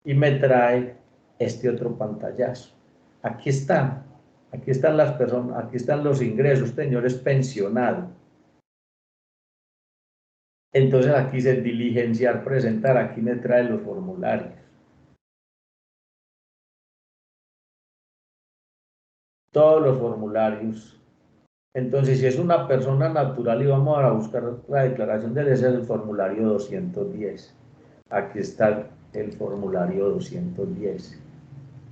y me trae este otro pantallazo. Aquí están las personas, aquí están los ingresos, señor es pensionado. Entonces aquí dice diligenciar, presentar, aquí me trae los formularios. Todos los formularios. Entonces, si es una persona natural y vamos a buscar la declaración, debe ser el formulario 210. Aquí está el formulario 210,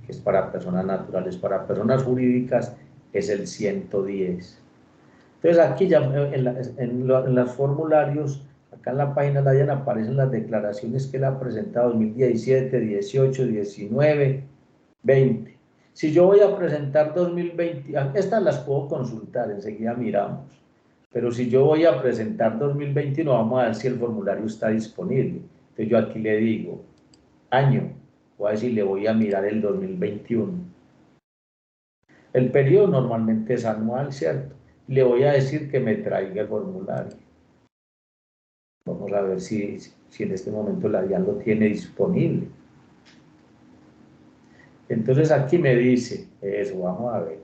que es para personas naturales. Para personas jurídicas es el 110. Entonces, aquí ya en los formularios, acá en la página de la DIAN aparecen las declaraciones que él ha presentado 2017, 18, 19, 20. Si yo voy a presentar 2020, estas las puedo consultar, enseguida miramos. Pero si yo voy a presentar 2021, vamos a ver si el formulario está disponible. Entonces yo aquí le digo, año, voy a decir, le voy a mirar el 2021. El periodo normalmente es anual, ¿cierto? Le voy a decir que me traiga el formulario. Vamos a ver si en este momento la DIAN lo tiene disponible. Entonces aquí me dice, eso, vamos a ver.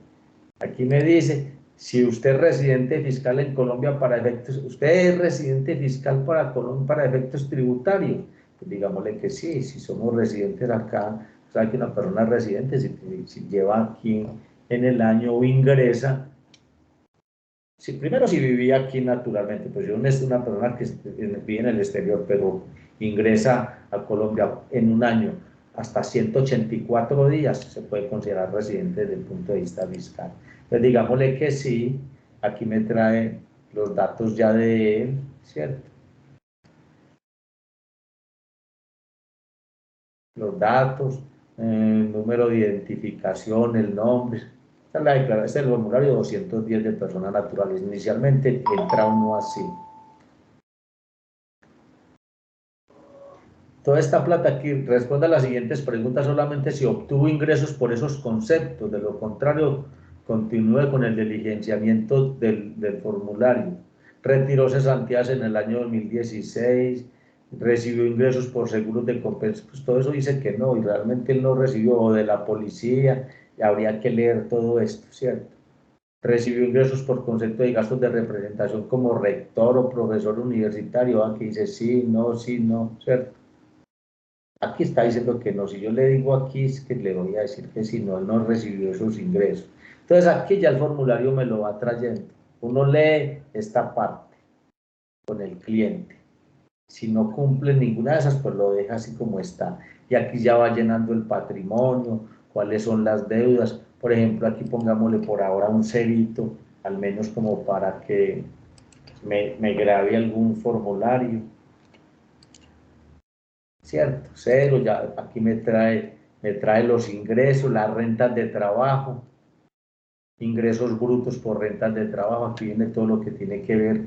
Aquí me dice, si usted es residente fiscal en Colombia para efectos, usted es residente fiscal para Colombia para efectos tributarios, pues digámosle que sí, si somos residentes acá, o sea que una persona residente, si lleva aquí en el año o ingresa, primero si vivía aquí naturalmente, pues yo no es una persona que vive en el exterior, pero ingresa a Colombia en un año hasta 184 días, se puede considerar residente desde el punto de vista fiscal. Pues digámosle que sí, aquí me trae los datos ya de él, ¿cierto? Los datos, el número de identificación, el nombre. Esta es la declaración, este es el formulario 210 de personas naturales. Inicialmente entra uno así. Toda esta plata aquí responde a las siguientes preguntas solamente si obtuvo ingresos por esos conceptos. De lo contrario, continúe con el diligenciamiento del formulario. Retiró cesantías en el año 2016, recibió ingresos por seguros de compensación, pues todo eso dice que no, y realmente él no recibió, o de la policía, y habría que leer todo esto, ¿cierto? Recibió ingresos por concepto de gastos de representación como rector o profesor universitario, aquí dice sí, no, ¿cierto? Aquí está diciendo que no, si yo le digo aquí es que le voy a decir que si no, él no recibió esos ingresos. Entonces aquí ya el formulario me lo va trayendo. Uno lee esta parte con el cliente. Si no cumple ninguna de esas, pues lo deja así como está. Y aquí ya va llenando el patrimonio, cuáles son las deudas. Por ejemplo, aquí pongámosle por ahora un cerito, al menos como para que me grabe algún formulario. ¿Cierto? Cero, ya aquí me trae los ingresos, las rentas de trabajo, ingresos brutos por rentas de trabajo. Aquí viene todo lo que tiene que ver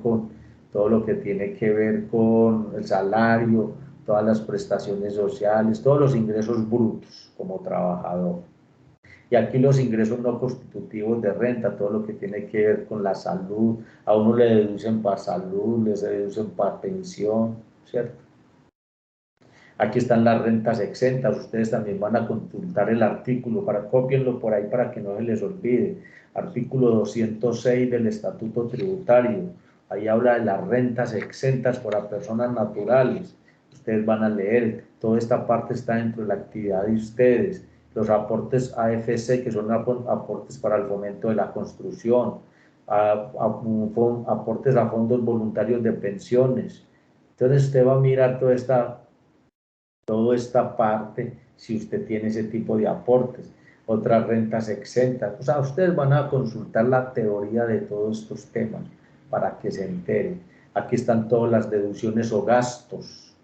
con el salario, todas las prestaciones sociales, todos los ingresos brutos como trabajador. Y aquí los ingresos no constitutivos de renta, todo lo que tiene que ver con la salud, a uno le deducen para salud, les deducen para pensión, ¿cierto? Aquí están las rentas exentas, ustedes también van a consultar el artículo, cópienlo por ahí para que no se les olvide. Artículo 206 del Estatuto Tributario, ahí habla de las rentas exentas para personas naturales. Ustedes van a leer, toda esta parte está dentro de la actividad de ustedes. Los aportes AFC, que son aportes para el fomento de la construcción, aportes a fondos voluntarios de pensiones. Entonces usted va a mirar toda esta parte, si usted tiene ese tipo de aportes, otras rentas exentas. O sea, ustedes van a consultar la teoría de todos estos temas para que se enteren. Aquí están todas las deducciones o gastos,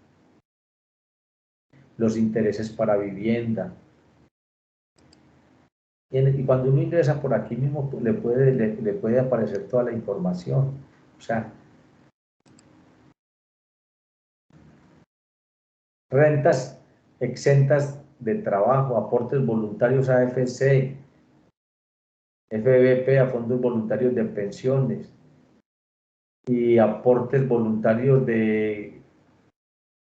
los intereses para vivienda. Y cuando uno ingresa por aquí mismo, le puede aparecer toda la información. O sea, rentas exentas de trabajo, aportes voluntarios a AFC, FBP, a fondos voluntarios de pensiones, y aportes voluntarios de...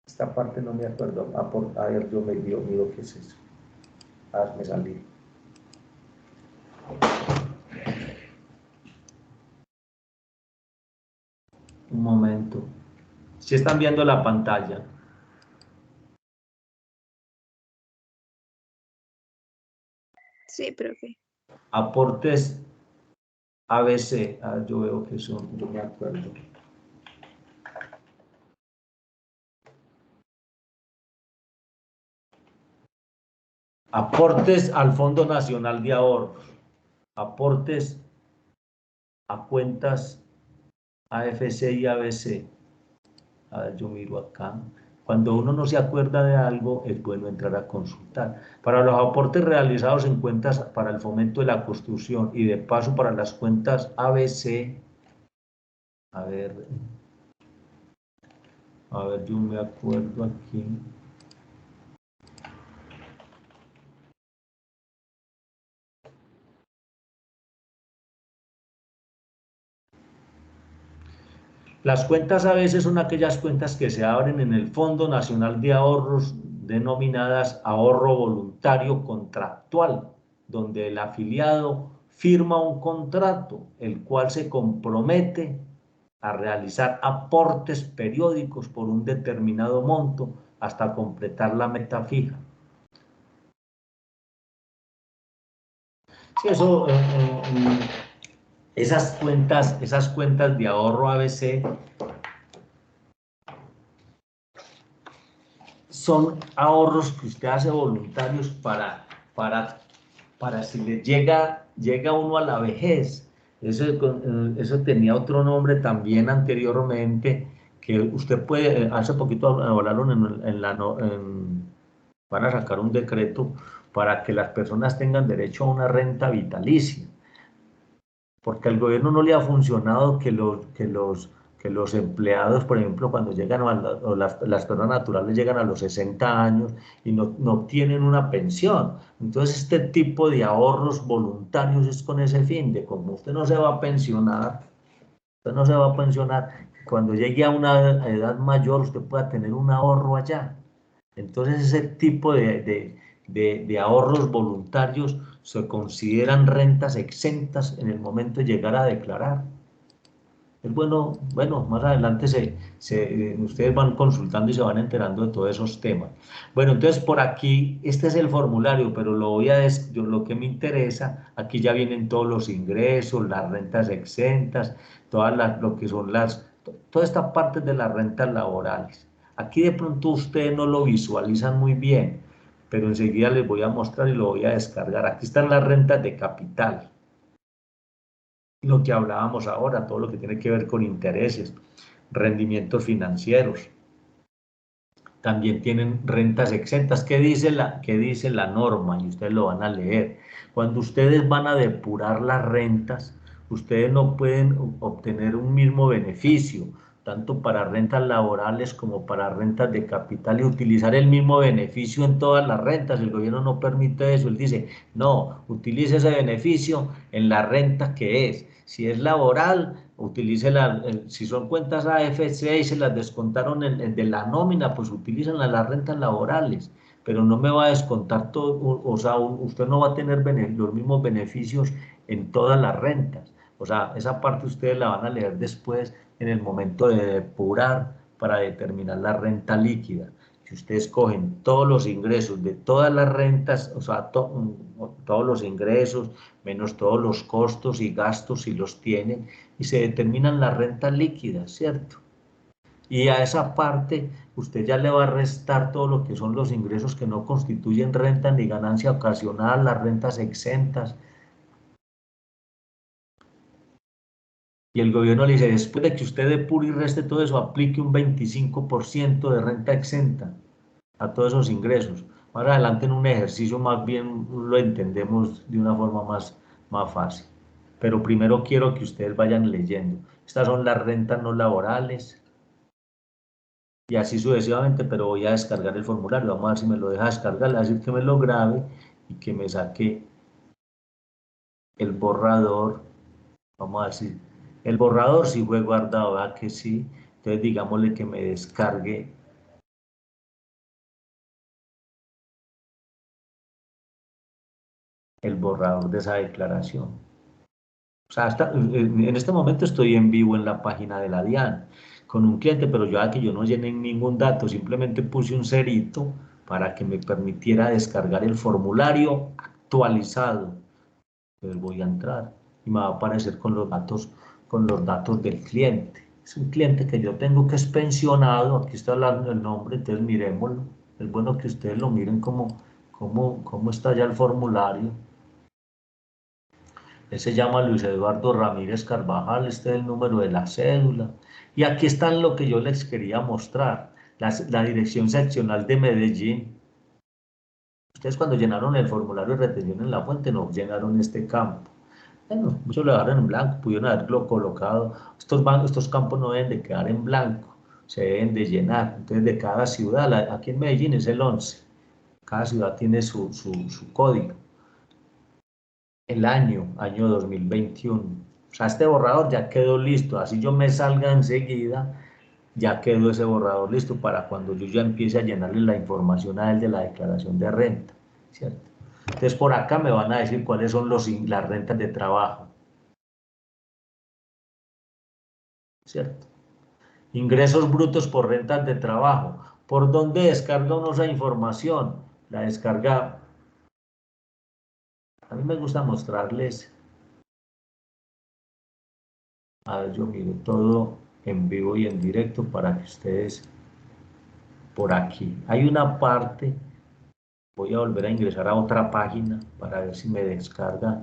Esta parte no me acuerdo. A ver, yo miro qué es eso. Me salí. Un momento. Si están viendo la pantalla. Sí, profe. Aportes ABC. Yo veo que son, yo me acuerdo. Aportes al Fondo Nacional de Ahorros. Aportes a cuentas AFC y ABC. A ver, yo miro acá. Cuando uno no se acuerda de algo, es bueno entrar a consultar. Para los aportes realizados en cuentas para el fomento de la construcción y de paso para las cuentas ABC, a ver, yo me acuerdo aquí. Las cuentas ABC son aquellas cuentas que se abren en el Fondo Nacional de Ahorros denominadas ahorro voluntario contractual, donde el afiliado firma un contrato, el cual se compromete a realizar aportes periódicos por un determinado monto hasta completar la meta fija. Sí, eso, esas cuentas de ahorro ABC son ahorros que usted hace voluntarios para si le llega uno a la vejez. Eso tenía otro nombre también anteriormente, que usted puede, hace poquito hablaron van a sacar un decreto, para que las personas tengan derecho a una renta vitalicia, porque al gobierno no le ha funcionado que los empleados, por ejemplo, cuando llegan o las personas naturales llegan a los 60 años y no obtienen una pensión. Entonces, este tipo de ahorros voluntarios es con ese fin de, como usted no se va a pensionar, cuando llegue a una edad mayor usted pueda tener un ahorro allá. Entonces, ese tipo de ahorros voluntarios se consideran rentas exentas en el momento de llegar a declarar. Es bueno, más adelante ustedes van consultando y se van enterando de todos esos temas. Bueno, entonces por aquí, este es el formulario, pero lo que me interesa, aquí ya vienen todos los ingresos, las rentas exentas, lo que son toda esta parte de las rentas laborales. Aquí de pronto ustedes no lo visualizan muy bien, pero enseguida les voy a mostrar y lo voy a descargar. Aquí están las rentas de capital. Lo que hablábamos ahora, todo lo que tiene que ver con intereses, rendimientos financieros. También tienen rentas exentas. ¿Qué dice la norma? Y ustedes lo van a leer. Cuando ustedes van a depurar las rentas, ustedes no pueden obtener un mismo beneficio, tanto para rentas laborales como para rentas de capital, y utilizar el mismo beneficio en todas las rentas. El gobierno no permite eso. Él dice, no, utilice ese beneficio en la renta que es. Si es laboral, utilice si son cuentas AFC y se las descontaron de la nómina, pues utilizan las rentas laborales, pero no me va a descontar todo, o sea, usted no va a tener los mismos beneficios en todas las rentas. O sea, esa parte ustedes la van a leer después en el momento de depurar para determinar la renta líquida. Si ustedes cogen todos los ingresos de todas las rentas, o sea, todos los ingresos, menos todos los costos y gastos si los tienen, y se determinan las rentas líquidas, ¿cierto? Y a esa parte usted ya le va a restar todo lo que son los ingresos que no constituyen renta ni ganancia ocasional, las rentas exentas. Y el gobierno le dice, después de que usted depure y reste todo eso, aplique un 25% de renta exenta a todos esos ingresos. Más adelante en un ejercicio más bien lo entendemos de una forma más fácil. Pero primero quiero que ustedes vayan leyendo. Estas son las rentas no laborales y así sucesivamente, pero voy a descargar el formulario. Vamos a ver si me lo deja descargar, le voy a decir que me lo grabe y que me saque el borrador. Vamos a decir, el borrador sí fue guardado, ¿verdad que sí? Entonces digámosle que me descargue el borrador de esa declaración. O sea, en este momento estoy en vivo en la página de la DIAN con un cliente, pero yo no llené ningún dato, simplemente puse un cerito para que me permitiera descargar el formulario actualizado. Entonces voy a entrar y me va a aparecer con los datos del cliente. Es un cliente que yo tengo que es pensionado, aquí está hablando el nombre, entonces miremoslo. Es bueno que ustedes lo miren cómo está ya el formulario. Él se llama Luis Eduardo Ramírez Carvajal, este es el número de la cédula. Y aquí está lo que yo les quería mostrar, la dirección seccional de Medellín. Ustedes cuando llenaron el formulario de retención en la fuente no llenaron este campo. Bueno, muchos lo dejaron en blanco, pudieron haberlo colocado. Estos campos no deben de quedar en blanco, se deben de llenar. Entonces de cada ciudad, aquí en Medellín es el 11, cada ciudad tiene su código. El año 2021. O sea, este borrador ya quedó listo. Así yo me salga enseguida, ya quedó ese borrador listo para cuando yo ya empiece a llenarle la información a él de la declaración de renta, ¿cierto? Entonces por acá me van a decir cuáles son las rentas de trabajo, ¿cierto? Ingresos brutos por rentas de trabajo. ¿Por dónde descarga uno esa información? La descarga. A mí me gusta mostrarles. A ver, yo miro todo en vivo y en directo para que ustedes por aquí. Hay una parte, voy a volver a ingresar a otra página para ver si me descarga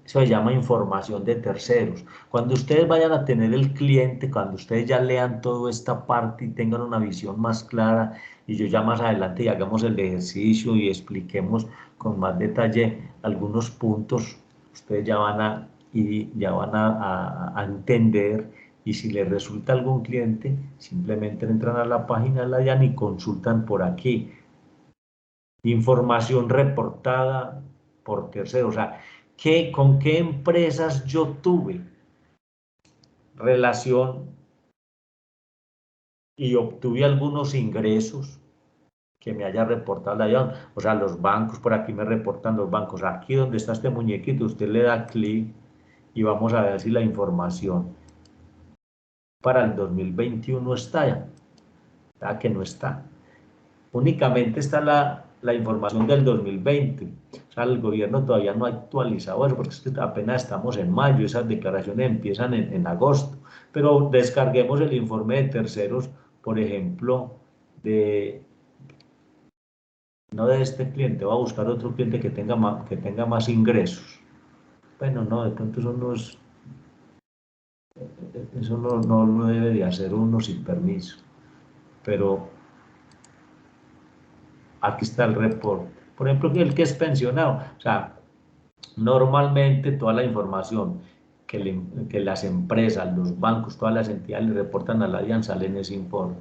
Eso se llama información de terceros. Cuando ustedes vayan a tener el cliente, cuando ustedes ya lean toda esta parte y tengan una visión más clara, y yo ya más adelante y hagamos el ejercicio y expliquemos con más detalle algunos puntos, ustedes ya van a entender, y si les resulta algún cliente, simplemente entran a la página de la DIAN y consultan por aquí. Información reportada por terceros, o sea, ¿con qué empresas yo tuve relación y obtuve algunos ingresos que me haya reportado la DIAN? O sea, los bancos, por aquí me reportan los bancos. Aquí donde está este muñequito, usted le da clic y vamos a ver si la información para el 2021 está ya. ¿Verdad que no está? Únicamente está la información del 2020. O sea, el gobierno todavía no ha actualizado eso, porque es que apenas estamos en mayo, esas declaraciones empiezan en agosto. Pero descarguemos el informe de terceros, por ejemplo, no de este cliente, voy a buscar otro cliente que tenga más ingresos. Bueno, no, de pronto eso no lo debe de hacer uno sin permiso. Pero aquí está el reporte. Por ejemplo, el que es pensionado. O sea, normalmente toda la información que las empresas, los bancos, todas las entidades le reportan a la DIAN sale en ese informe.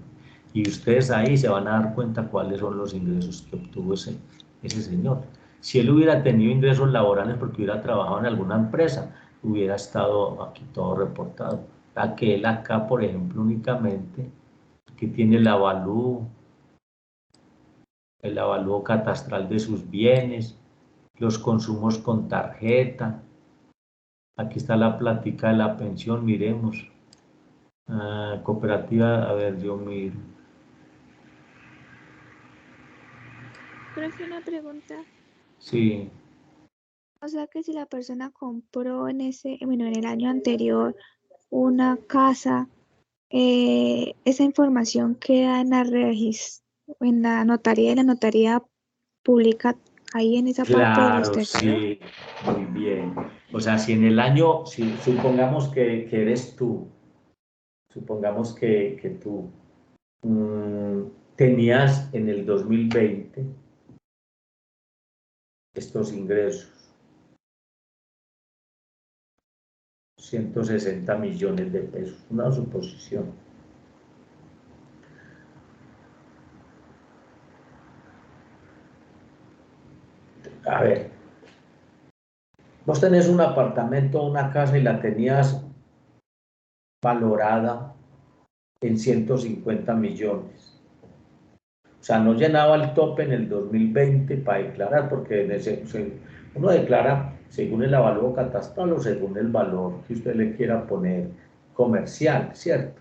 Y ustedes ahí se van a dar cuenta cuáles son los ingresos que obtuvo ese señor. Si él hubiera tenido ingresos laborales porque hubiera trabajado en alguna empresa, hubiera estado aquí todo reportado. Ya que él acá, por ejemplo, únicamente, que tiene el avalúo catastral de sus bienes, los consumos con tarjeta. Aquí está la plática de la pensión, miremos. Cooperativa, a ver, yo miro. Profe, una pregunta. Sí, O sea que si la persona compró bueno, en el año anterior una casa, esa información queda en en la notaría y la notaría publica ahí en esa parte de los claro, terceros. sí, muy bien. O sea, si en el año, si supongamos que eres tú, supongamos que tú tenías en el 2020 estos ingresos, 160 millones de pesos, una suposición. A ver, vos tenés un apartamento o una casa y la tenías valorada en 150 millones. O sea, no llenaba el tope en el 2020 para declarar, porque uno declara según el avalúo catastral o según el valor que usted le quiera poner comercial, ¿cierto?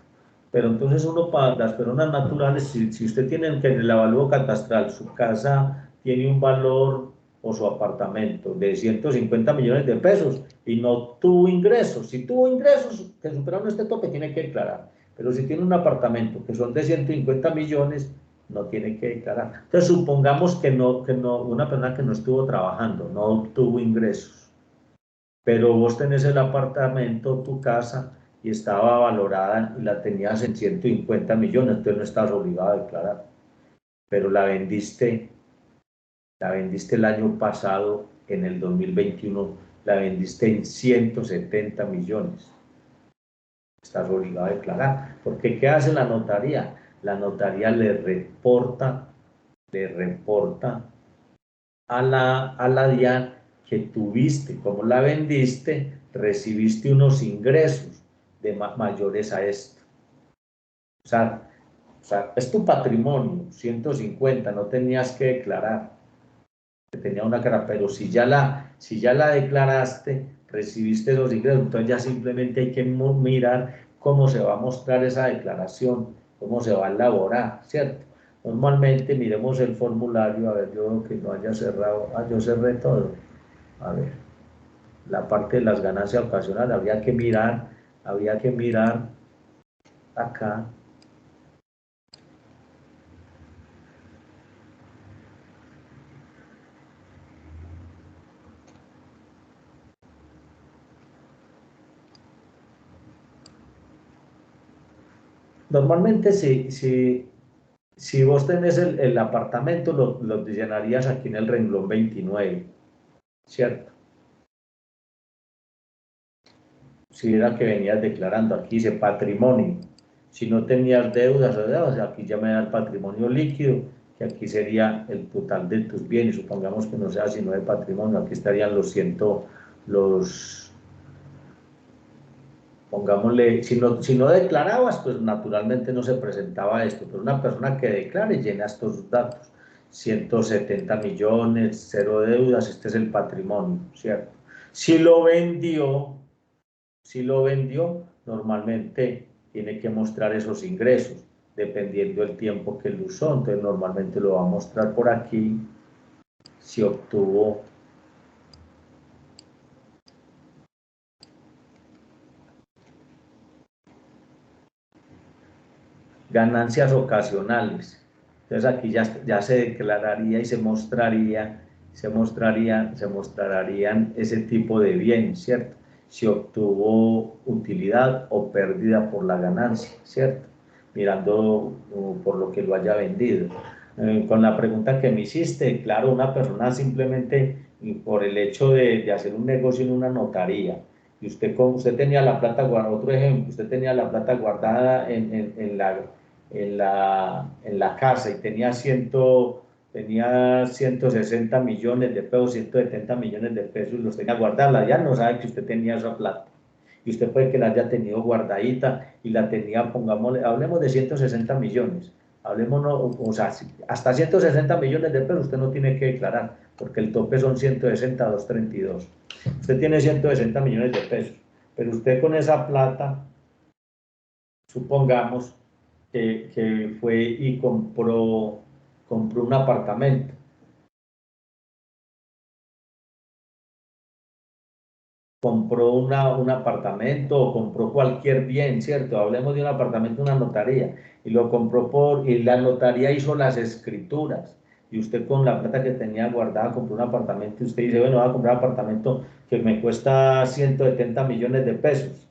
Pero entonces uno para las personas naturales, si usted tiene que en el avalúo catastral su casa tiene un valor o su apartamento de 150 millones de pesos y no tuvo ingresos, si tuvo ingresos que superaron este tope tiene que declarar, pero si tiene un apartamento que son de 150 millones no tiene que declarar. Entonces supongamos que una persona que no estuvo trabajando, no obtuvo ingresos, pero vos tenés el apartamento, tu casa, y estaba valorada y la tenías en 150 millones, entonces no estás obligado a declarar, pero la vendiste el año pasado, en el 2021, la vendiste en 170 millones. Estás obligado a declarar. Porque ¿qué hace la notaría? La notaría le reporta a la DIAN que tuviste, como la vendiste, recibiste unos ingresos mayores a esto. O sea, es tu patrimonio, 150, no tenías que declarar, tenía una cara, pero si ya la declaraste, recibiste los ingresos, entonces ya simplemente hay que mirar cómo se va a mostrar esa declaración, cómo se va a elaborar, ¿cierto? Normalmente miremos el formulario, a ver, yo que no haya cerrado, yo cerré todo, a ver, la parte de las ganancias ocasionales, habría que mirar acá. Normalmente si vos tenés el apartamento, lo llenarías aquí en el renglón 29, ¿cierto? Si era que venías declarando, aquí dice patrimonio. Si no tenías deudas o deudas, aquí ya me da el patrimonio líquido, que aquí sería el total de tus bienes. Supongamos que no sea sino de patrimonio, aquí estarían pongámosle, si no declarabas, pues naturalmente no se presentaba esto, pero una persona que declare llena estos datos, 170 millones, cero deudas, este es el patrimonio, ¿cierto? Si lo vendió, normalmente tiene que mostrar esos ingresos, dependiendo del tiempo que lo usó, entonces normalmente lo va a mostrar por aquí, si obtuvo ganancias ocasionales. Entonces aquí ya se declararía y se mostrarían ese tipo de bien, ¿cierto? Si obtuvo utilidad o pérdida por la ganancia, ¿cierto? Mirando por lo que lo haya vendido. Con la pregunta que me hiciste, claro, una persona simplemente por el hecho de hacer un negocio en una notaría, y usted tenía la plata guardada, otro ejemplo, usted tenía la plata guardada en la casa y tenía 160 millones de pesos, 170 millones de pesos, y los tenía guardados, ya no sabe que usted tenía esa plata. Y usted puede que la haya tenido guardadita y la tenía, pongámosle, hablemos de 160 millones, hablemos, o sea, hasta 160 millones de pesos usted no tiene que declarar, porque el tope son 160, 232. Usted tiene 160 millones de pesos, pero usted con esa plata, supongamos, que fue y compró un apartamento. Compró un apartamento o compró cualquier bien, ¿cierto? Hablemos de un apartamento, una notaría, y lo compró y la notaría hizo las escrituras, y usted con la plata que tenía guardada compró un apartamento, y usted dice, bueno, voy a comprar un apartamento que me cuesta 170 millones de pesos.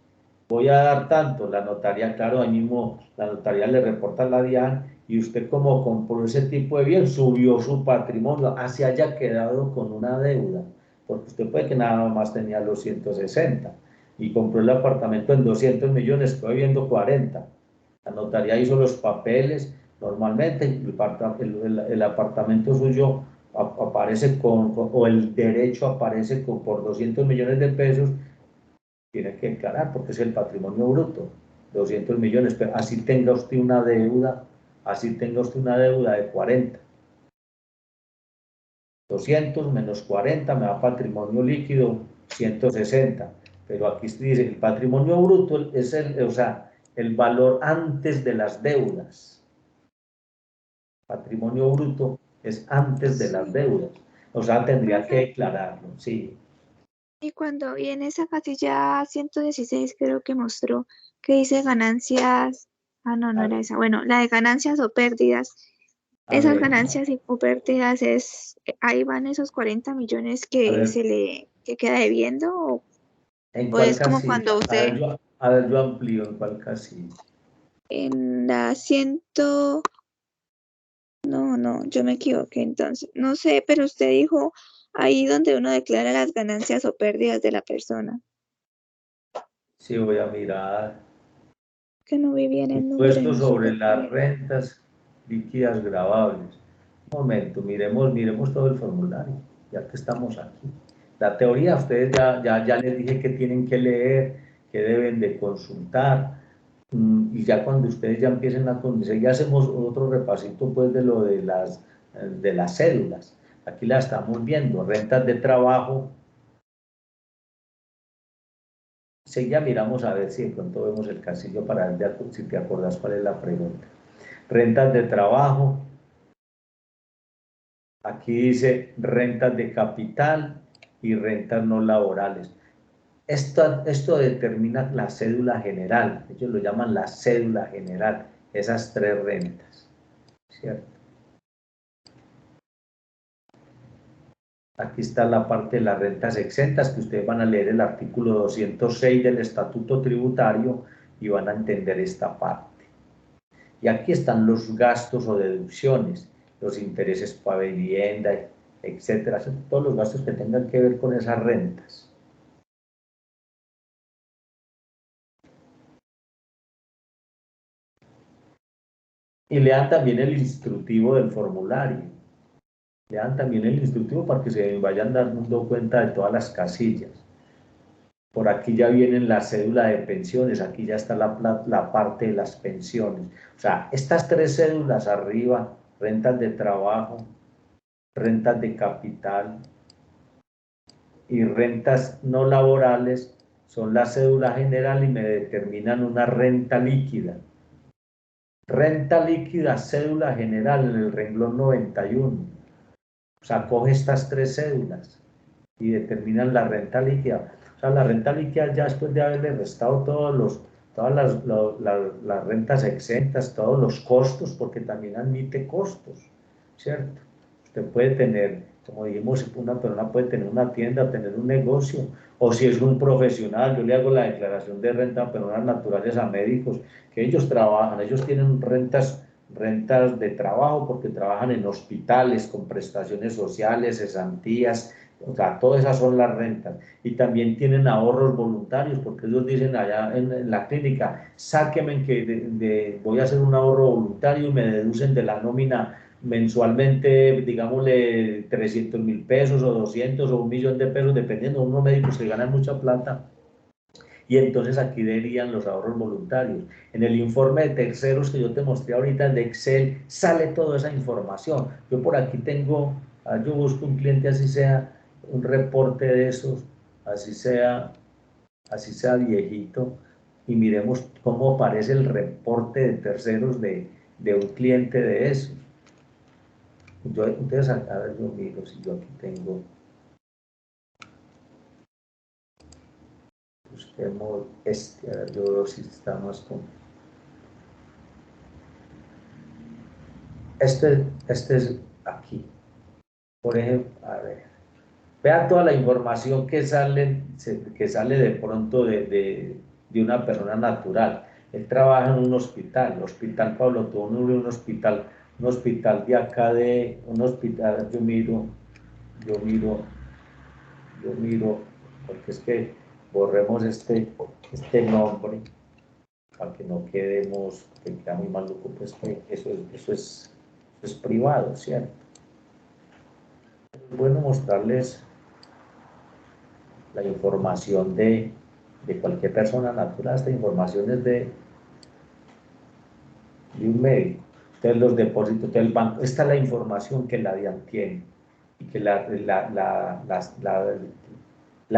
Voy a dar tanto, la notaría, claro, ahí mismo la notaría le reporta a la DIAN y usted como compró ese tipo de bien, subió su patrimonio, así haya quedado con una deuda, porque usted puede que nada más tenía los 160 y compró el apartamento en 200 millones, estoy viendo 40. La notaría hizo los papeles, normalmente el apartamento suyo aparece o el derecho aparece por 200 millones de pesos, tiene que declarar porque es el patrimonio bruto, 200 millones, pero así tenga usted una deuda, de 40. 200 menos 40 me da patrimonio líquido 160, pero aquí dice el patrimonio bruto es el valor antes de las deudas. Patrimonio bruto es antes de las Sí, deudas, o sea, tendría que profe. declararlo, sí. Y en esa casilla 116 creo que mostró que dice ganancias, no, no A era ver, esa, bueno, la de ganancias o pérdidas, a esas ver, ganancias o pérdidas ahí van esos 40 millones a que ver, que queda debiendo, ¿en o cuál es como casilla? cuando usted A ver, yo amplío en cuál casilla. en la no, no, yo me equivoqué entonces, no sé, pero usted dijo ahí donde uno declara las ganancias o pérdidas de la persona, Sí, voy a mirar. que no vi bien el número y Impuesto no sobre supe cuál las era. rentas líquidas gravables. Un momento, miremos todo el formulario, ya que estamos aquí. La teoría, ustedes ya les dije que tienen que leer, que deben de consultar, y ya cuando ustedes ya empiecen a conocer, ya hacemos otro repasito pues de lo de las cédulas. Aquí la estamos viendo, rentas de trabajo. Sí, ya miramos a ver si de pronto vemos el casillo para ver si te acuerdas cuál es la pregunta. Rentas de trabajo, aquí dice rentas de capital y rentas no laborales. Esto determina la cédula general, ellos lo llaman la cédula general, esas tres rentas, ¿cierto? Aquí está la parte de las rentas exentas, que ustedes van a leer el artículo 206 del Estatuto Tributario y van a entender esta parte. Y aquí están los gastos o deducciones, los intereses para vivienda, etcétera, todos los gastos que tengan que ver con esas rentas. Y lean también el instructivo del formulario. Lean también el instructivo para que se vayan dando cuenta de todas las casillas. Por aquí ya vienen la cédula de pensiones, aquí ya está la parte de las pensiones. O sea, estas tres cédulas arriba, rentas de trabajo, rentas de capital y rentas no laborales, son la cédula general y me determinan una renta líquida. Renta líquida, cédula general en el renglón 91. O sea, coge estas tres cédulas y determinan la renta líquida. O sea, la renta líquida ya después de haberle restado todas las rentas exentas, todos los costos, porque también admite costos, ¿cierto? Usted puede tener, como dijimos, una persona puede tener una tienda, tener un negocio, o si es un profesional, yo le hago la declaración de renta a personas naturales, a médicos, que ellos trabajan, ellos tienen rentas de trabajo porque trabajan en hospitales con prestaciones sociales, cesantías, o sea, todas esas son las rentas. Y también tienen ahorros voluntarios, porque ellos dicen allá en la clínica, sáquenme que voy a hacer un ahorro voluntario y me deducen de la nómina mensualmente, digámosle, 300.000 pesos o 200 o 1.000.000 de pesos, dependiendo de unos médicos que ganan mucha plata. Y entonces aquí verían los ahorros voluntarios. En el informe de terceros que yo te mostré ahorita, el de Excel, sale toda esa información. Yo por aquí tengo, yo busco un cliente así sea, un reporte de esos, así sea viejito, y miremos cómo aparece el reporte de terceros de un cliente de esos. Entonces, a ver, yo miro si yo aquí tengo, busquemos a ver, yo veo si estamos con... Este es aquí. Por ejemplo, a ver, vean toda la información que sale de pronto de una persona natural. Él trabaja en un hospital, el Hospital Pablo Tobón, un hospital de acá un hospital, yo miro, porque es que borremos este nombre para que no quedemos, que queda muy maluco, pues que eso es privado, ¿cierto? Es bueno mostrarles la información de cualquier persona natural. Esta información es de un médico. Entonces los depósitos del banco, esta es la información que la DIAN tiene y que la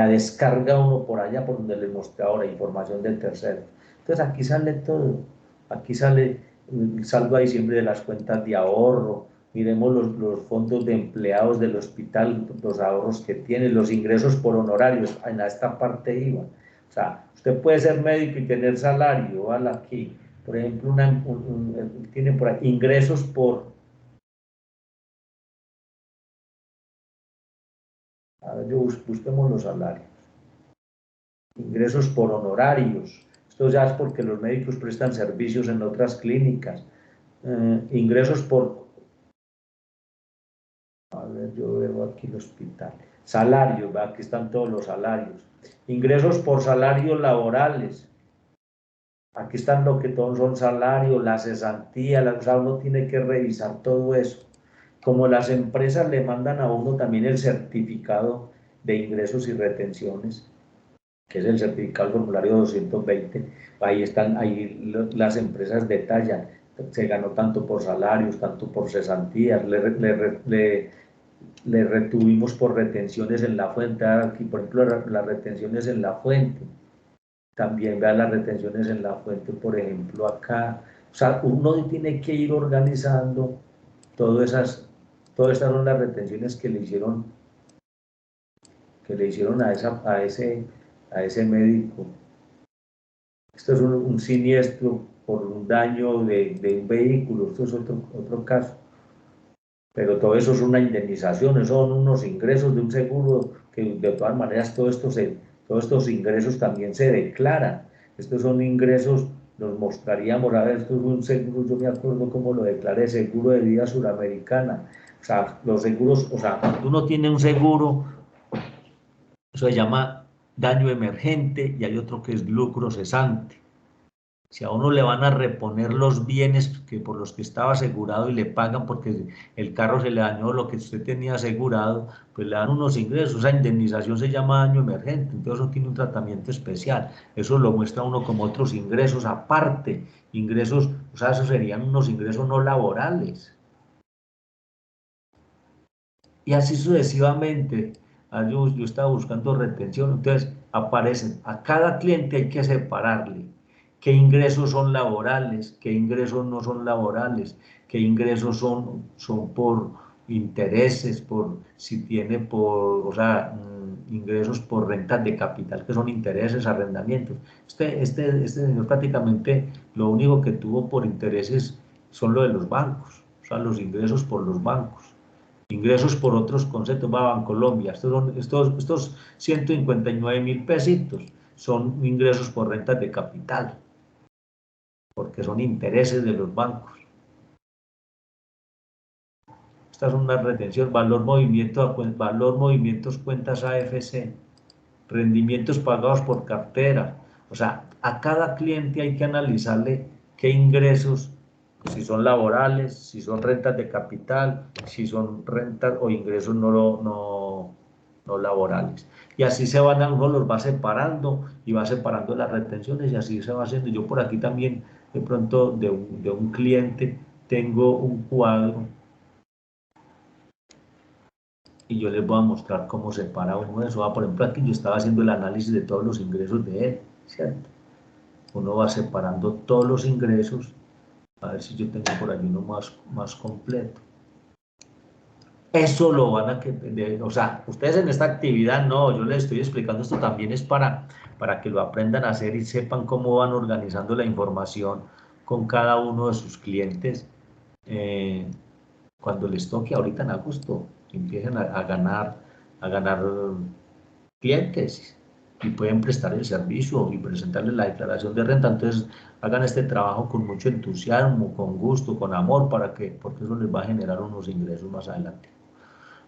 descarga uno por allá por donde les mostré ahora, información del tercero. Entonces aquí sale todo, aquí sale el saldo a diciembre de las cuentas de ahorro, miremos los fondos de empleados del hospital, los ahorros que tiene, los ingresos por honorarios, en esta parte IVA. O sea, usted puede ser médico y tener salario, ¿vale? Aquí, por ejemplo, tiene por ahí ingresos por... A ver, busquemos los salarios. Ingresos por honorarios. Esto ya es porque los médicos prestan servicios en otras clínicas. Ingresos por... A ver, yo veo aquí el hospital. Salarios, ¿verdad? Aquí están todos los salarios. Ingresos por salarios laborales. Aquí están lo que todos son salarios, la cesantía, o sea, uno tiene que revisar todo eso. Como las empresas le mandan a uno también el certificado de ingresos y retenciones, que es el certificado formulario 220, ahí las empresas detallan, se ganó tanto por salarios, tanto por cesantías, le retuvimos por retenciones en la fuente, aquí por ejemplo las retenciones en la fuente, también vean las retenciones en la fuente, por ejemplo acá, o sea, uno tiene que ir organizando todas estas son las retenciones que le hicieron a ese médico. Esto es un siniestro por un daño de un vehículo, esto es otro caso. Pero todo eso es una indemnización, son unos ingresos de un seguro que de todas maneras todos estos ingresos también se declaran. Estos son ingresos nos mostraríamos, a ver, esto es un seguro, yo me acuerdo cómo lo declaré, seguro de vida suramericana. O sea, los seguros, o sea, cuando uno tiene un seguro, eso se llama daño emergente y hay otro que es lucro cesante. Si a uno le van a reponer los bienes que por los que estaba asegurado y le pagan porque el carro se le dañó lo que usted tenía asegurado, pues le dan unos ingresos. Esa indemnización se llama daño emergente, entonces eso tiene un tratamiento especial. Eso lo muestra uno como otros ingresos aparte, ingresos, o sea, esos serían unos ingresos no laborales. Y así sucesivamente. Yo estaba buscando retención, entonces aparecen, a cada cliente hay que separarle qué ingresos son laborales, qué ingresos no son laborales, qué ingresos son por intereses, por si tiene por, o sea, ingresos por rentas de capital, que son intereses, arrendamientos. Este señor prácticamente lo único que tuvo por intereses son lo de los bancos, o sea, los ingresos por los bancos. Ingresos por otros conceptos, va a Bancolombia, estos 159.000 pesitos son ingresos por rentas de capital, porque son intereses de los bancos. Esta es una retención, valor movimientos cuentas AFC, rendimientos pagados por cartera. O sea, a cada cliente hay que analizarle qué ingresos, si son laborales, si son rentas de capital, si son rentas o ingresos no laborales. Y así uno los va separando y va separando las retenciones y así se va haciendo. Yo por aquí también, de pronto, de un cliente, tengo un cuadro y yo les voy a mostrar cómo separa uno de eso. Por ejemplo, aquí yo estaba haciendo el análisis de todos los ingresos de él, ¿cierto? Uno va separando todos los ingresos, a ver si yo tengo por allí uno más completo. Eso lo van a o sea, ustedes en esta actividad no, yo les estoy explicando esto también es para que lo aprendan a hacer y sepan cómo van organizando la información con cada uno de sus clientes cuando les toque ahorita en agosto, empiecen a ganar clientes y pueden prestar el servicio y presentarles la declaración de renta. Entonces hagan este trabajo con mucho entusiasmo, con gusto, con amor, porque eso les va a generar unos ingresos más adelante.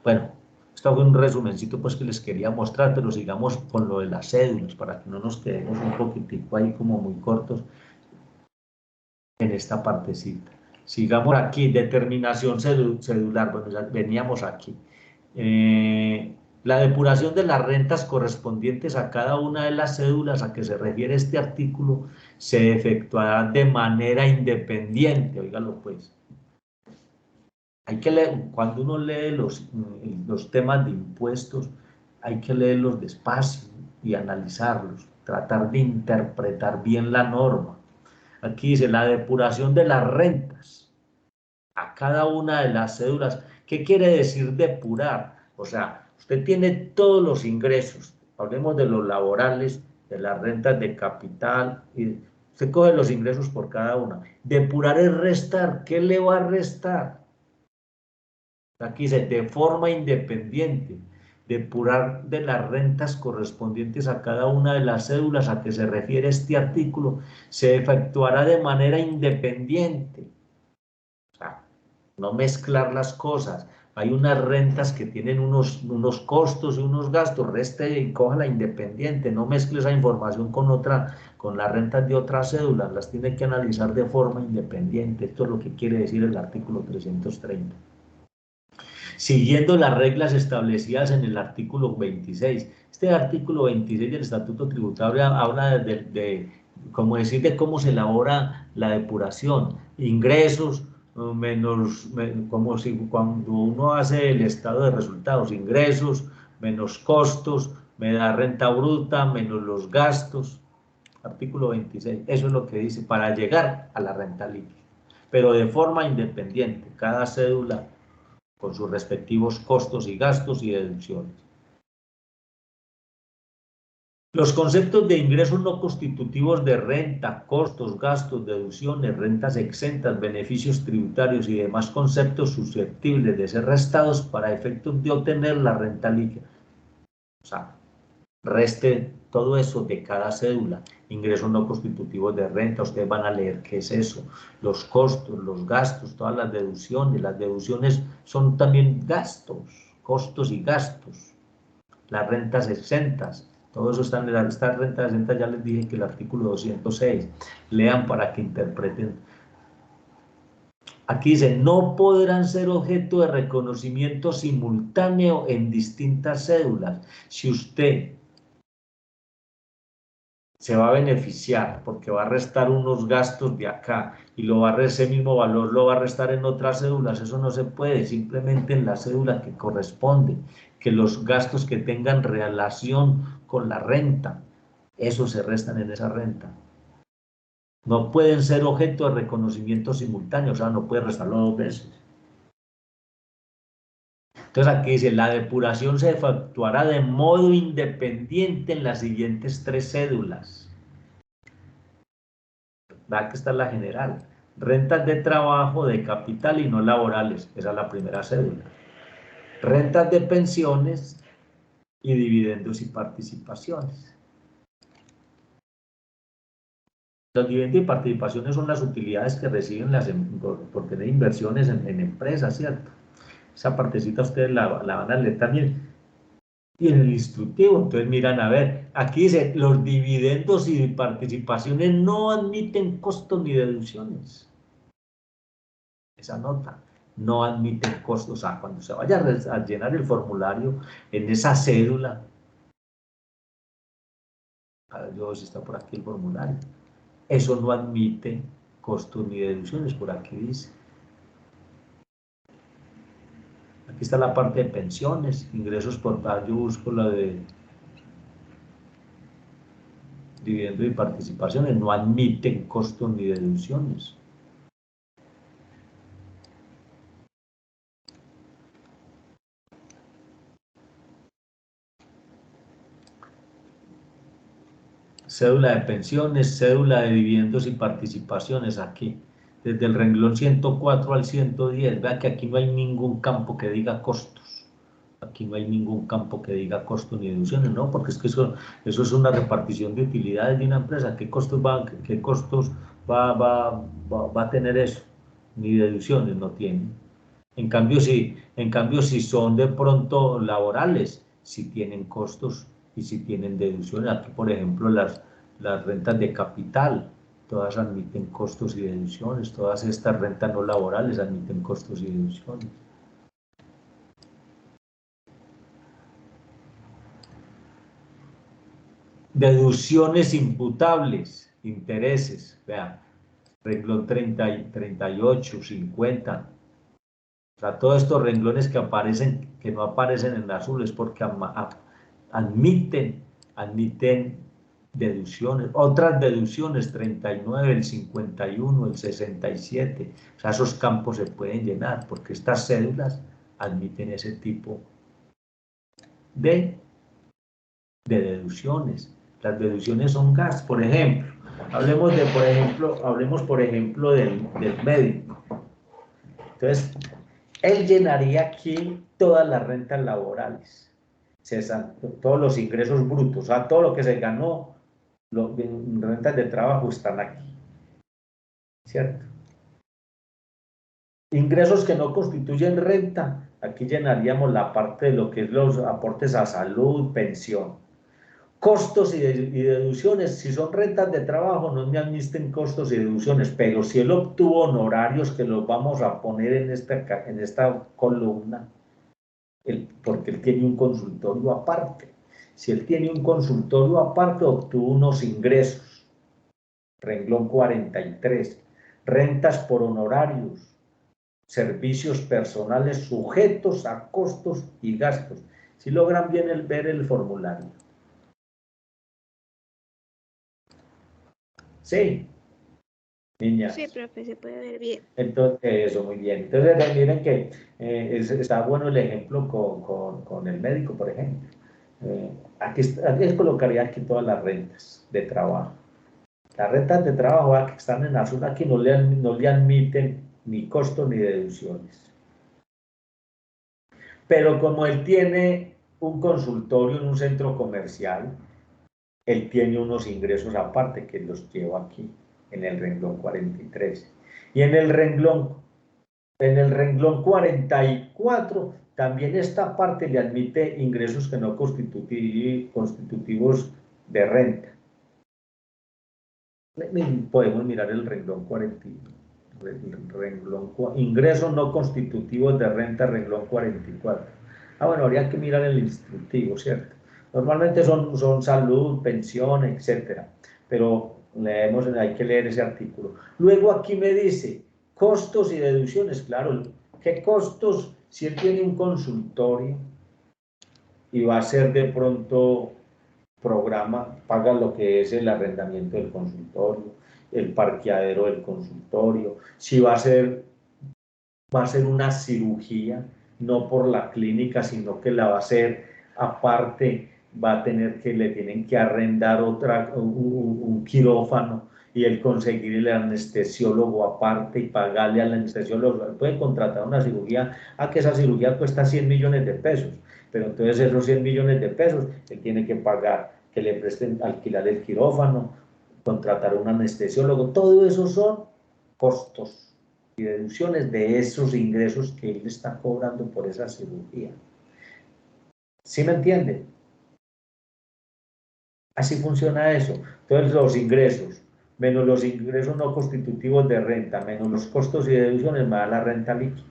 Bueno, esto fue un resumencito pues que les quería mostrar, pero sigamos con lo de las cédulas para que no nos quedemos un poquitico ahí como muy cortos en esta partecita. Sigamos aquí, determinación cedular, bueno, ya veníamos aquí. La depuración de las rentas correspondientes a cada una de las cédulas a que se refiere este artículo se efectuará de manera independiente, oígalo pues. Hay que leer, cuando uno lee los temas de impuestos, hay que leerlos despacio y analizarlos, tratar de interpretar bien la norma. Aquí dice la depuración de las rentas a cada una de las cédulas. ¿Qué quiere decir depurar? O sea, usted tiene todos los ingresos, hablemos de los laborales, de las rentas de capital, y usted coge los ingresos por cada una. Depurar es restar. ¿Qué le va a restar? Aquí dice, de forma independiente, depurar de las rentas correspondientes a cada una de las cédulas a que se refiere este artículo, se efectuará de manera independiente. O sea, no mezclar las cosas. Hay unas rentas que tienen unos costos y unos gastos, reste y cójala independiente, no mezcle esa información con las rentas de otras cédulas, las tiene que analizar de forma independiente. Esto es lo que quiere decir el artículo 330. Siguiendo las reglas establecidas en el artículo 26. Este artículo 26 del Estatuto Tributario habla como decir, de cómo se elabora la depuración, ingresos menos, como si cuando uno hace el estado de resultados, ingresos menos costos, me da renta bruta menos los gastos, artículo 26, eso es lo que dice, para llegar a la renta líquida, pero de forma independiente, cada cédula con sus respectivos costos y gastos y deducciones. Los conceptos de ingresos no constitutivos de renta, costos, gastos, deducciones, rentas exentas, beneficios tributarios y demás conceptos susceptibles de ser restados para efectos de obtener la renta líquida. O sea, Reste todo eso de cada cédula. Ingresos no constitutivos de renta, ustedes van a leer qué es eso, los costos, los gastos, todas las deducciones son también gastos, costos y gastos, las rentas exentas, todo eso está en estas rentas exentas, ya les dije que el artículo 206, lean para que interpreten. Aquí dice, no podrán ser objeto de reconocimiento simultáneo en distintas cédulas. Si usted se va a beneficiar porque va a restar unos gastos de acá y ese mismo valor lo va a restar en otras cédulas, eso no se puede, simplemente en la cédula que corresponde, que los gastos que tengan relación con la renta, eso se restan en esa renta. No pueden ser objeto de reconocimiento simultáneo, o sea, no puede restarlo dos veces. Entonces aquí dice, la depuración se efectuará de modo independiente en las siguientes tres cédulas. ¿Verdad que esta es la general? Rentas de trabajo, de capital y no laborales, esa es la primera cédula. Rentas de pensiones y dividendos y participaciones. Los dividendos y participaciones son las utilidades que reciben por tener inversiones en empresas, ¿cierto? Esa partecita ustedes la van a leer también. Y en el instructivo, entonces miran, a ver, aquí dice, los dividendos y participaciones no admiten costos ni deducciones. Esa nota no admite costos, o sea, cuando se vaya a llenar el formulario en esa cédula, a ver yo si está por aquí el formulario, eso no admite costos ni deducciones, por aquí dice. Aquí está la parte de pensiones, ingresos por, yo busco la de dividendos y participaciones, no admiten costos ni deducciones. Cédula de pensiones, cédula de dividendos y participaciones aquí, desde el renglón 104 al 110, vea que aquí no hay ningún campo que diga costos, aquí no hay ningún campo que diga costos ni deducciones, ¿no? Porque es que eso es una repartición de utilidades de una empresa, ¿qué costos va a tener eso? Ni deducciones no tiene. En cambio, si son de pronto laborales, si tienen costos y si tienen deducciones. Aquí, por ejemplo, las rentas de capital, todas admiten costos y deducciones. Todas estas rentas no laborales admiten costos y deducciones. Deducciones imputables, intereses, vean, renglón 38, 50. O sea, todos estos renglones que aparecen, que no aparecen en azul, es porque admiten deducciones, otras deducciones, 39, el 51, el 67, o sea, esos campos se pueden llenar, porque estas cédulas admiten ese tipo de deducciones. Las deducciones son gastos, por ejemplo, hablemos por ejemplo del médico. Entonces, él llenaría aquí todas las rentas laborales, todos los ingresos brutos, o sea, todo lo que se ganó, rentas de trabajo están aquí, ¿cierto? Ingresos que no constituyen renta, aquí llenaríamos la parte de lo que es los aportes a salud, pensión. Costos y deducciones, si son rentas de trabajo no me admiten costos y deducciones, pero si él obtuvo honorarios, que los vamos a poner en esta columna, porque él tiene un consultorio aparte. Si él tiene un consultorio aparte, obtuvo unos ingresos. Renglón 43. Rentas por honorarios. Servicios personales sujetos a costos y gastos. Si logran bien ver el formulario. Sí. Niñas. Sí, profe, se puede ver bien. Entonces, eso, muy bien. Entonces, miren que está bueno el ejemplo con el médico, por ejemplo. Aquí colocaría aquí todas las rentas de trabajo. Las rentas de trabajo que están en azul aquí no le admiten ni costos ni deducciones. Pero como él tiene un consultorio en un centro comercial, él tiene unos ingresos aparte que los llevo aquí, en el renglón 43. Y en el renglón 44, también esta parte le admite ingresos que no constitutivos de renta. Podemos mirar el renglón 40, ingresos no constitutivos de renta, renglón 44. Bueno, habría que mirar el instructivo, ¿cierto? Normalmente son salud, pensión, etcétera, pero hay que leer ese artículo. Luego aquí me dice costos y deducciones. Claro, ¿qué costos? Si él tiene un consultorio y va a ser de pronto programa, paga lo que es el arrendamiento del consultorio, el parqueadero del consultorio, si va a ser una cirugía, no por la clínica, sino que la va a hacer aparte, va a tener que, le tienen que arrendar un quirófano y el conseguir el anestesiólogo aparte y pagarle al anestesiólogo. Puede contratar una cirugía, que esa cirugía cuesta 100 millones de pesos, pero entonces esos 100 millones de pesos él tiene que pagar, que le presten, alquilar el quirófano, contratar un anestesiólogo. Todo eso son costos y deducciones de esos ingresos que él está cobrando por esa cirugía. ¿Sí me entiende? Así funciona eso. Entonces los ingresos, menos los ingresos no constitutivos de renta, menos los costos y deducciones, me da la renta líquida,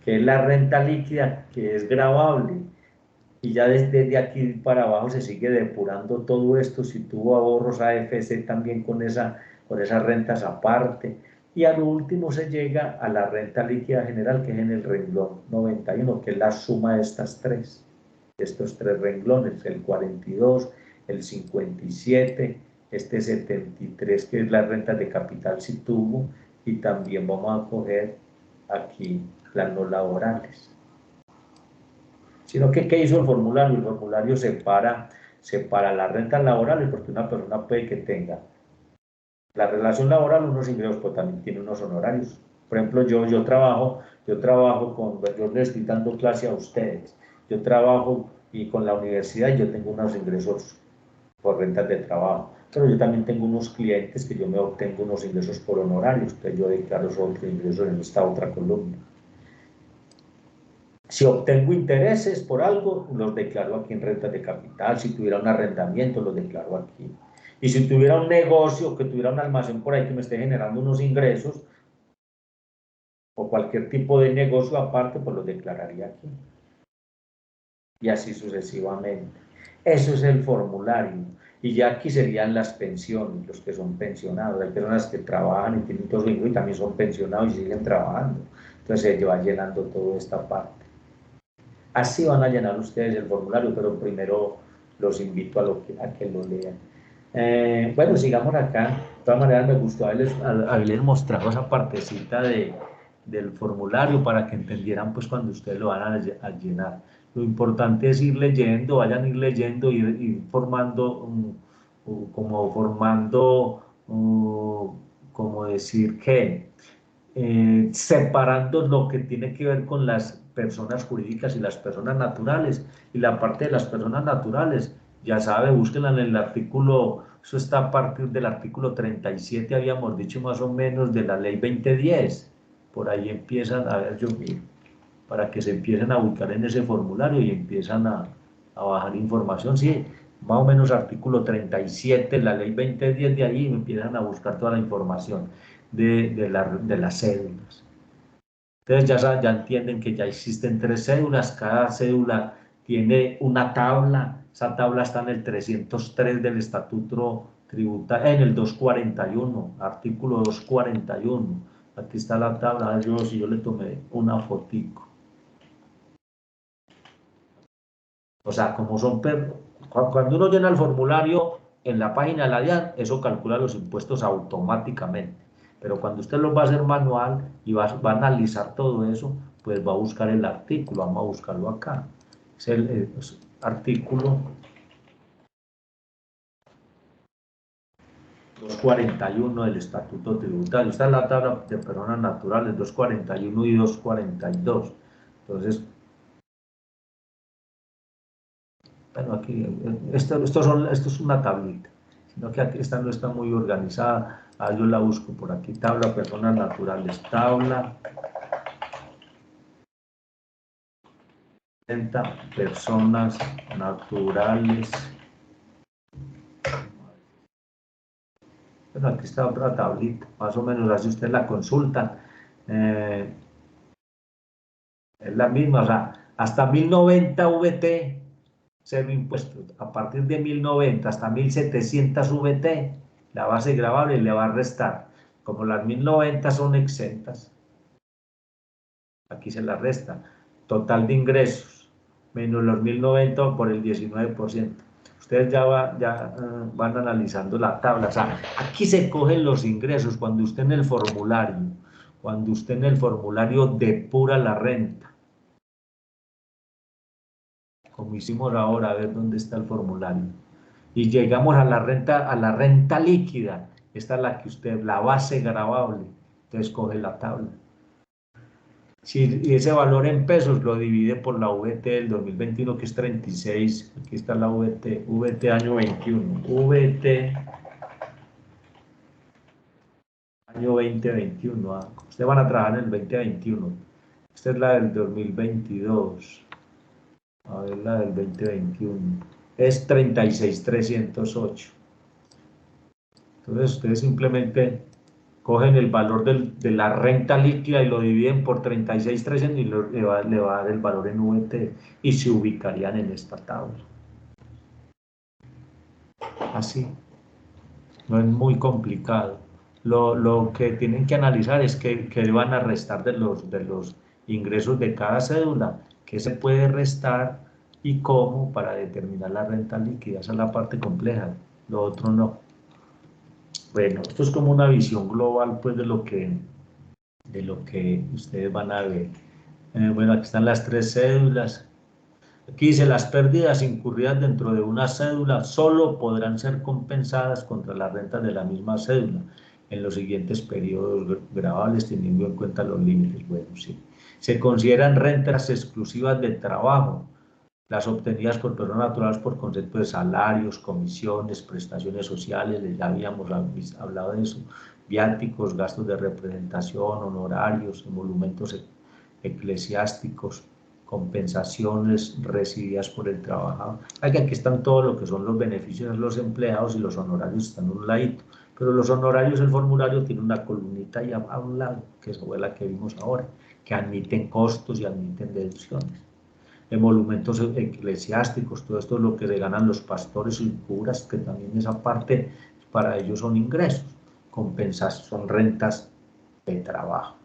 que es la renta líquida que es gravable. Y ya desde aquí para abajo se sigue depurando todo esto, si tuvo ahorros AFC también con esas rentas aparte. Y al último se llega a la renta líquida general, que es en el renglón 91, que es la suma de estos tres renglones, el 42, el 57, este 73, que es la renta de capital si tuvo, y también vamos a coger aquí las no laborales. Sino que ¿qué hizo el formulario? El formulario separa las rentas laborales, porque una persona puede que tenga la relación laboral, unos ingresos, pero también tiene unos honorarios. Por ejemplo, yo trabajo yo les estoy dando clase a ustedes, yo trabajo y con la universidad yo tengo unos ingresos por rentas de trabajo, pero yo también tengo unos clientes que yo me obtengo unos ingresos por honorarios, entonces yo declaro esos otros ingresos en esta otra columna. Si obtengo intereses por algo, los declaro aquí en rentas de capital. Si tuviera un arrendamiento, los declaro aquí. Y si tuviera un negocio, que tuviera un almacén por ahí que me esté generando unos ingresos, o cualquier tipo de negocio aparte, pues los declararía aquí. Y así sucesivamente. Eso es el formulario. Y ya aquí serían las pensiones, los que son pensionados. Hay personas que trabajan y tienen todo su ingreso y también son pensionados y siguen trabajando. Entonces se va llenando toda esta parte. Así van a llenar ustedes el formulario, pero primero los invito a que lo lean. Bueno, sigamos acá. De todas maneras, me gustó haberles mostrado esa partecita del formulario para que entendieran pues cuando ustedes lo van a llenar. Lo importante es ir leyendo, vayan a ir leyendo, ir formando, como decir que separando lo que tiene que ver con las personas jurídicas y las personas naturales. Y la parte de las personas naturales, ya sabe, búsquenla en el artículo, eso está a partir del artículo 37, habíamos dicho más o menos, de la ley 2010. Por ahí empiezan, a ver, yo miro, para que se empiecen a ubicar en ese formulario y empiezan a bajar información. Sí, más o menos artículo 37, la ley 2010, de ahí empiezan a buscar toda la información de las cédulas. Entonces ya entienden que ya existen 3 cédulas, cada cédula tiene una tabla, esa tabla está en el 303 del Estatuto Tributario, en el 241, artículo 241, aquí está la tabla. A ver, si yo le tomé una fotico. O sea, como son, cuando uno llena el formulario en la página de la DIAN, eso calcula los impuestos automáticamente. Pero cuando usted lo va a hacer manual y va a analizar todo eso, pues va a buscar el artículo. Vamos a buscarlo acá. Es el artículo 241 del Estatuto Tributario. Esta es la tabla de personas naturales, 241 y 242. Entonces, Bueno, aquí, esto es una tablita, sino que aquí esta no está muy organizada. Yo la busco por aquí, tabla personas naturales, tabla 30 personas naturales. Bueno, aquí está otra tablita, más o menos así usted la consulta. Es la misma, o sea, hasta 1090 VT, cero impuestos. A partir de 1090 hasta 1700 VT, la base gravable le va a restar. Como las 1090 son exentas, aquí se la resta. Total de ingresos, menos los 1090 por el 19%. Ustedes ya van analizando la tabla. O sea, aquí se cogen los ingresos cuando usted en el formulario depura la renta. Como hicimos ahora, a ver dónde está el formulario. Y llegamos a la renta líquida. Esta es la que usted, la base gravable. Entonces coge la tabla. Y ese valor en pesos lo divide por la VT del 2021, que es 36. Aquí está la VT año 21. VT año 2021. Ustedes van a trabajar en el 2021. Esta es la del 2022. A ver, la del 2021. Es 36.308. Entonces ustedes simplemente cogen el valor de la renta líquida y lo dividen por 36.300 y le va a dar el valor en VT y se ubicarían en esta tabla. Así. No es muy complicado. Lo que tienen que analizar es qué van a restar de los ingresos de cada cédula, qué se puede restar y cómo para determinar la renta líquida. Esa es la parte compleja, lo otro no. Bueno, esto es como una visión global pues de lo que ustedes van a ver. Bueno, aquí están las 3 cédulas. Aquí dice, las pérdidas incurridas dentro de una cédula solo podrán ser compensadas contra las rentas de la misma cédula en los siguientes periodos gravables, teniendo en cuenta los límites. Bueno, sí. Se consideran rentas exclusivas de trabajo, las obtenidas por personas naturales por concepto de salarios, comisiones, prestaciones sociales, ya habíamos hablado de eso, viáticos, gastos de representación, honorarios, emolumentos eclesiásticos, compensaciones recibidas por el trabajador. Aquí están todo lo que son los beneficios de los empleados y los honorarios están a un ladito, pero los honorarios, el formulario tiene una columnita ahí a un lado, que fue la que vimos ahora, que admiten costos y admiten deducciones. Emolumentos eclesiásticos, todo esto es lo que se ganan los pastores y curas, que también esa parte para ellos son ingresos, compensas, son rentas de trabajo.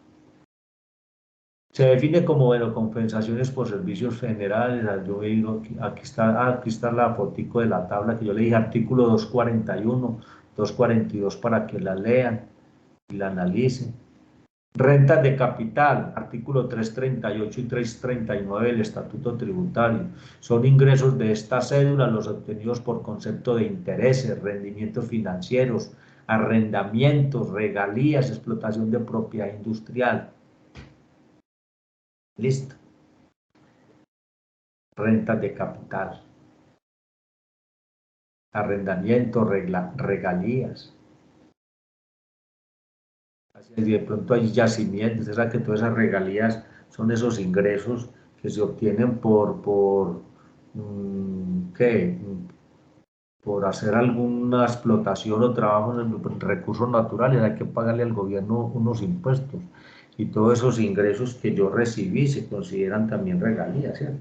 Se define como, bueno, compensaciones por servicios generales. Yo digo, aquí está la fotico de la tabla que yo le dije, artículo 241, 242 para que la lean y la analicen. Rentas de capital, artículo 338 y 339 del Estatuto Tributario. Son ingresos de esta cédula los obtenidos por concepto de intereses, rendimientos financieros, arrendamientos, regalías, explotación de propiedad industrial. Listo. Rentas de capital, arrendamiento, regalías. Y de pronto hay yacimientos, o sea que todas esas regalías son esos ingresos que se obtienen por hacer alguna explotación o trabajo en recursos naturales. Hay que pagarle al gobierno unos impuestos y todos esos ingresos que yo recibí se consideran también regalías, ¿cierto?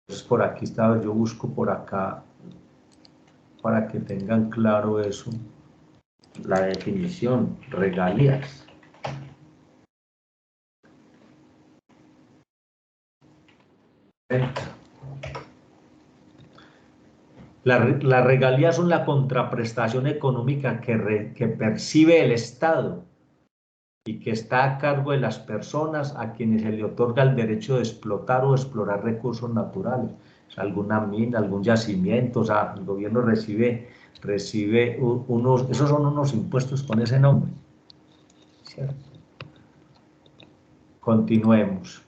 Entonces por aquí está, yo busco por acá para que tengan claro eso, la definición, regalías. Las regalías son la contraprestación económica que percibe el Estado y que está a cargo de las personas a quienes se le otorga el derecho de explotar o explorar recursos naturales. O sea, alguna mina, algún yacimiento, o sea, el gobierno recibe esos son unos impuestos con ese nombre, ¿cierto? Continuemos.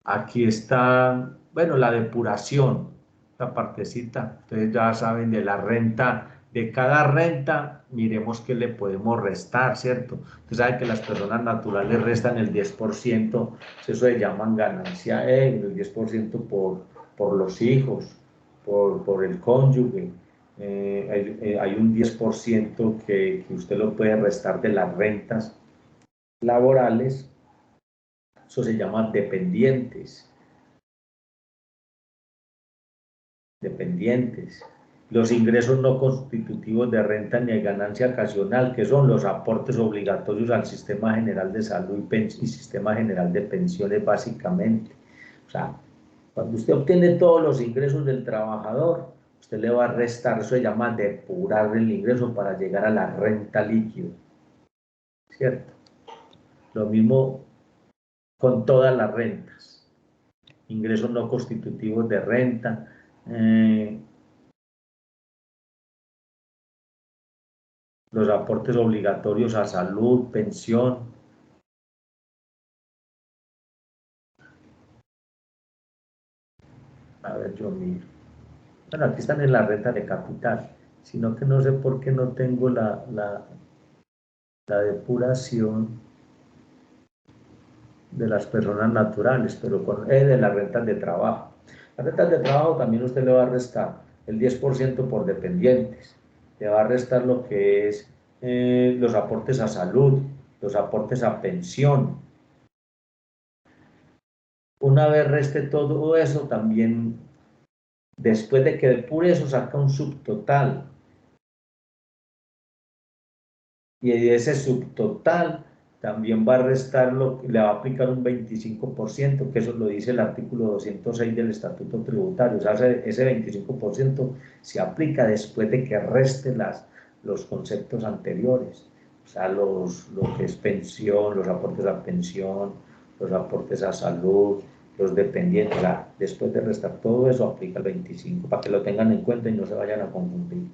Aquí está, bueno, la depuración, la partecita. Ustedes ya saben de la renta, de cada renta, miremos qué le podemos restar, ¿cierto? Ustedes saben que las personas naturales restan el 10%, eso se llaman ganancia, el 10% por los hijos, por el cónyuge. Hay un 10% que usted lo puede restar de las rentas laborales, eso se llama dependientes. Dependientes. Los ingresos no constitutivos de renta ni de ganancia ocasional, que son los aportes obligatorios al Sistema General de Salud y Sistema General de Pensiones, básicamente. O sea, cuando usted obtiene todos los ingresos del trabajador, usted le va a restar, eso se llama depurar el ingreso para llegar a la renta líquida, ¿cierto? Lo mismo con todas las rentas, ingresos no constitutivos de renta, los aportes obligatorios a salud, pensión. A ver, yo miro. Bueno, aquí están en la renta de capital, sino que no sé por qué no tengo la depuración de las personas naturales, pero con de las rentas de trabajo. Las rentas de trabajo también usted le va a restar el 10% por dependientes, le va a restar lo que es los aportes a salud, los aportes a pensión. Una vez reste todo eso, también después de que depure eso, saca un subtotal. Y ese subtotal también va a restarlo, le va a aplicar un 25%, que eso lo dice el artículo 206 del Estatuto Tributario. O sea, ese 25% se aplica después de que reste los conceptos anteriores. O sea, lo que es pensión, los aportes a pensión, los aportes a salud, los dependientes. O sea, después de restar todo eso, aplica el 25%, para que lo tengan en cuenta y no se vayan a confundir.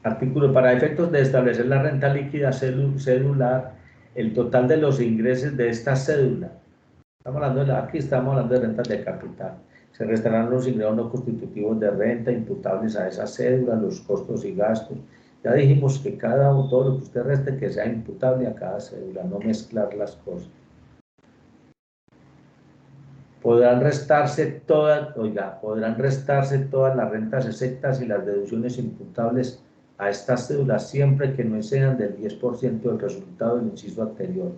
Artículo, para efectos de establecer la renta líquida cedular, el total de los ingresos de esta cédula. Aquí estamos hablando de rentas de capital. Se restarán los ingresos no constitutivos de renta imputables a esa cédula, los costos y gastos. Ya dijimos que todo lo que usted reste que sea imputable a cada cédula, no mezclar las cosas. Podrán restarse todas las rentas exentas y las deducciones imputables a estas cédulas siempre que no excedan del 10% del resultado del inciso anterior.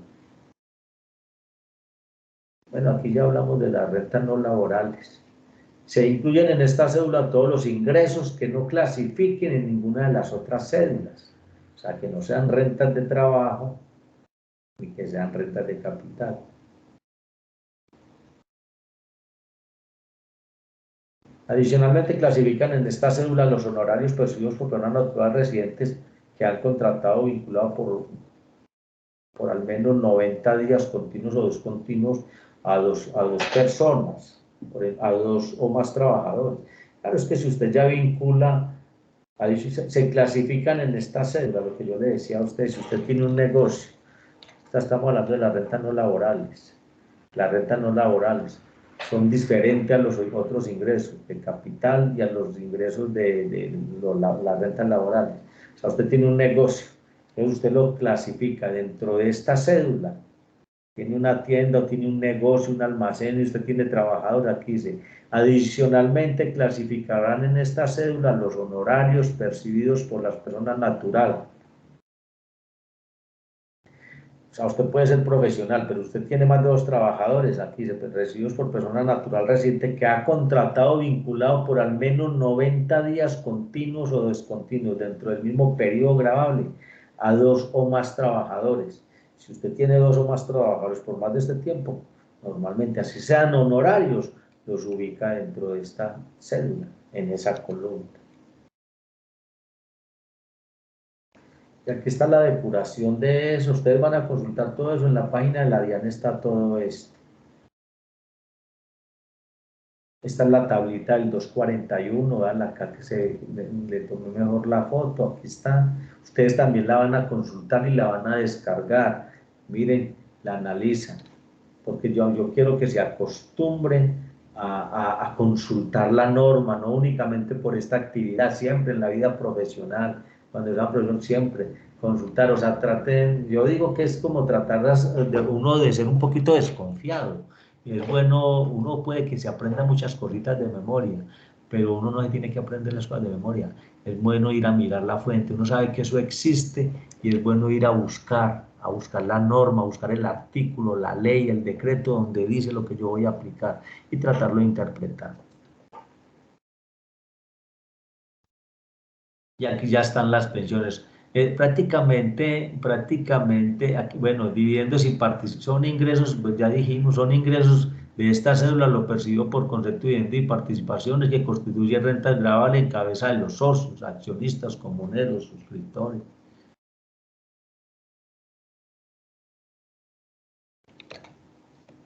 Bueno, aquí ya hablamos de las rentas no laborales. Se incluyen en esta cédula todos los ingresos que no clasifiquen en ninguna de las otras cédulas. O sea, que no sean rentas de trabajo ni que sean rentas de capital. Adicionalmente, clasifican en esta cédula los honorarios percibidos por personas naturales residentes que han contratado o vinculado por al menos 90 días continuos o discontinuos a dos personas, a dos o más trabajadores. Claro, es que si usted ya vincula, se clasifican en esta cédula, lo que yo le decía a usted, si usted tiene un negocio, estamos hablando de las rentas no laborales. Las rentas no laborales son diferentes a los otros ingresos de capital y a los ingresos de las rentas laborales. O sea, usted tiene un negocio, entonces usted lo clasifica dentro de esta cédula. Tiene una tienda o tiene un negocio, un almacén y usted tiene trabajadores, aquí dice, adicionalmente clasificarán en esta cédula los honorarios percibidos por las personas naturales. O sea, usted puede ser profesional, pero usted tiene más de 2 trabajadores, aquí recibidos por persona natural residente que ha contratado o vinculado por al menos 90 días continuos o discontinuos dentro del mismo periodo gravable a 2 o más trabajadores. Si usted tiene 2 o más trabajadores por más de este tiempo, normalmente así sean honorarios, los ubica dentro de esta cédula, en esa columna. Y aquí está la depuración de eso. Ustedes van a consultar todo eso en la página de la DIAN, está todo esto. Esta es la tablita del 241, vean acá que le tomé mejor la foto, aquí está. Ustedes también la van a consultar y la van a descargar. Miren, la analizan, porque yo quiero que se acostumbren a consultar la norma, no únicamente por esta actividad, siempre en la vida profesional, cuando es una profesión, siempre consultar, o sea, traten, yo digo que es como tratar de uno de ser un poquito desconfiado, y es bueno, uno puede que se aprenda muchas cositas de memoria, pero uno no se tiene que aprender las cosas de memoria, es bueno ir a mirar la fuente, uno sabe que eso existe y es bueno ir a buscar la norma, a buscar el artículo, la ley, el decreto donde dice lo que yo voy a aplicar y tratarlo de interpretar. Y aquí ya están las pensiones. Prácticamente, aquí, bueno, dividendos y participaciones, son ingresos, pues ya dijimos, son ingresos de esta cédula, lo percibido por concepto de dividendos y participaciones que constituye rentas gravables en cabeza de los socios, accionistas, comuneros, suscriptores.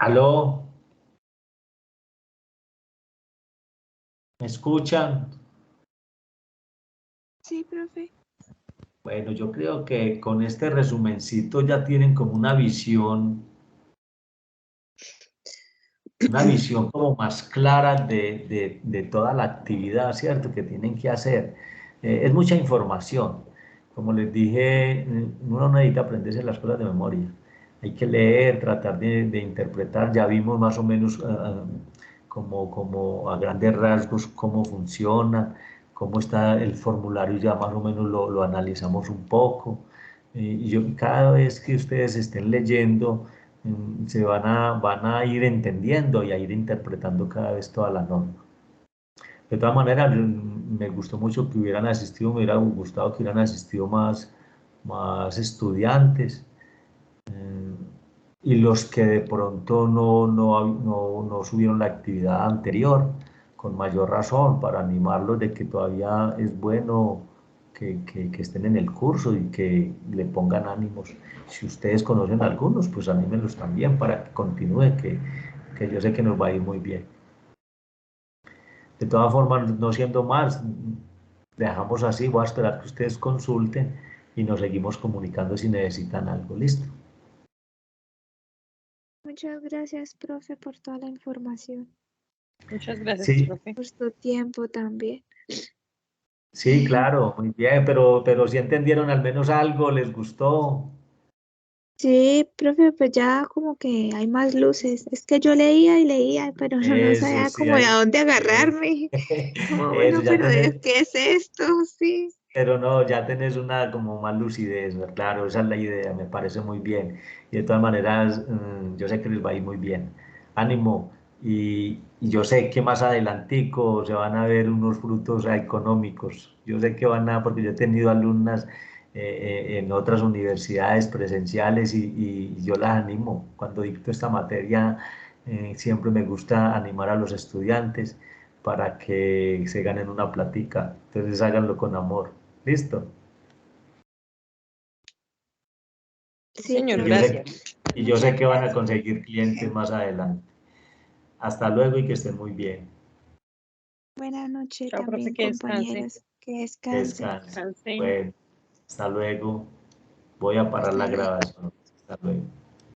¿Aló? ¿Me escuchan? Sí, profe. Bueno, yo creo que con este resumencito ya tienen como una visión como más clara de toda la actividad, ¿cierto? Que tienen que hacer. Es mucha información. Como les dije, uno no necesita aprenderse las cosas de memoria. Hay que leer, tratar de interpretar. Ya vimos más o menos como a grandes rasgos cómo funciona, cómo está el formulario, ya más o menos lo analizamos un poco. Y yo cada vez que ustedes estén leyendo, se van a ir entendiendo y a ir interpretando cada vez toda la norma. De todas maneras, me gustó mucho que hubieran asistido, me hubiera gustado que hubieran asistido más estudiantes. Y los que de pronto no subieron la actividad anterior, con mayor razón, para animarlos de que todavía es bueno que estén en el curso y que le pongan ánimos. Si ustedes conocen algunos, pues anímenlos también para que continúe, que yo sé que nos va a ir muy bien. De todas formas, no siendo más, dejamos así, voy a esperar que ustedes consulten y nos seguimos comunicando si necesitan algo. ¿Listo? Muchas gracias, profe, por toda la información. Muchas gracias, Sí, profe. Por su tiempo también. sí, claro, muy bien, pero si entendieron al menos algo, les gustó. Sí, profe, pues ya como que hay más luces. Es que yo leía y leía, pero no Eso, sabía sí, como de a dónde eh, agarrarme. Como, eso, bueno, pero ¿qué es esto? Sí. pero no, ya tenés una como más lucidez, ¿no? Claro, esa es la idea, me parece muy bien. Y de todas maneras, yo sé que les va a ir muy bien. Ánimo, y yo sé que más adelantico se van a ver unos frutos económicos. Yo sé que van a, porque yo he tenido alumnas en otras universidades presenciales y yo las animo. Cuando dicto esta materia, siempre me gusta animar a los estudiantes para que se ganen una platica. Entonces háganlo con amor. ¿Listo? Sí, Sí, señor, Y yo profe. sé, gracias. y yo sé Muchas que van a gracias. conseguir clientes más adelante. Hasta luego y que estén muy bien. Buenas noches Chao, profe, también, que descanse. compañeros. Que descansen. Descansen. Descanse. Bueno, hasta luego. Voy a parar Hasta la luego. grabación. Hasta luego.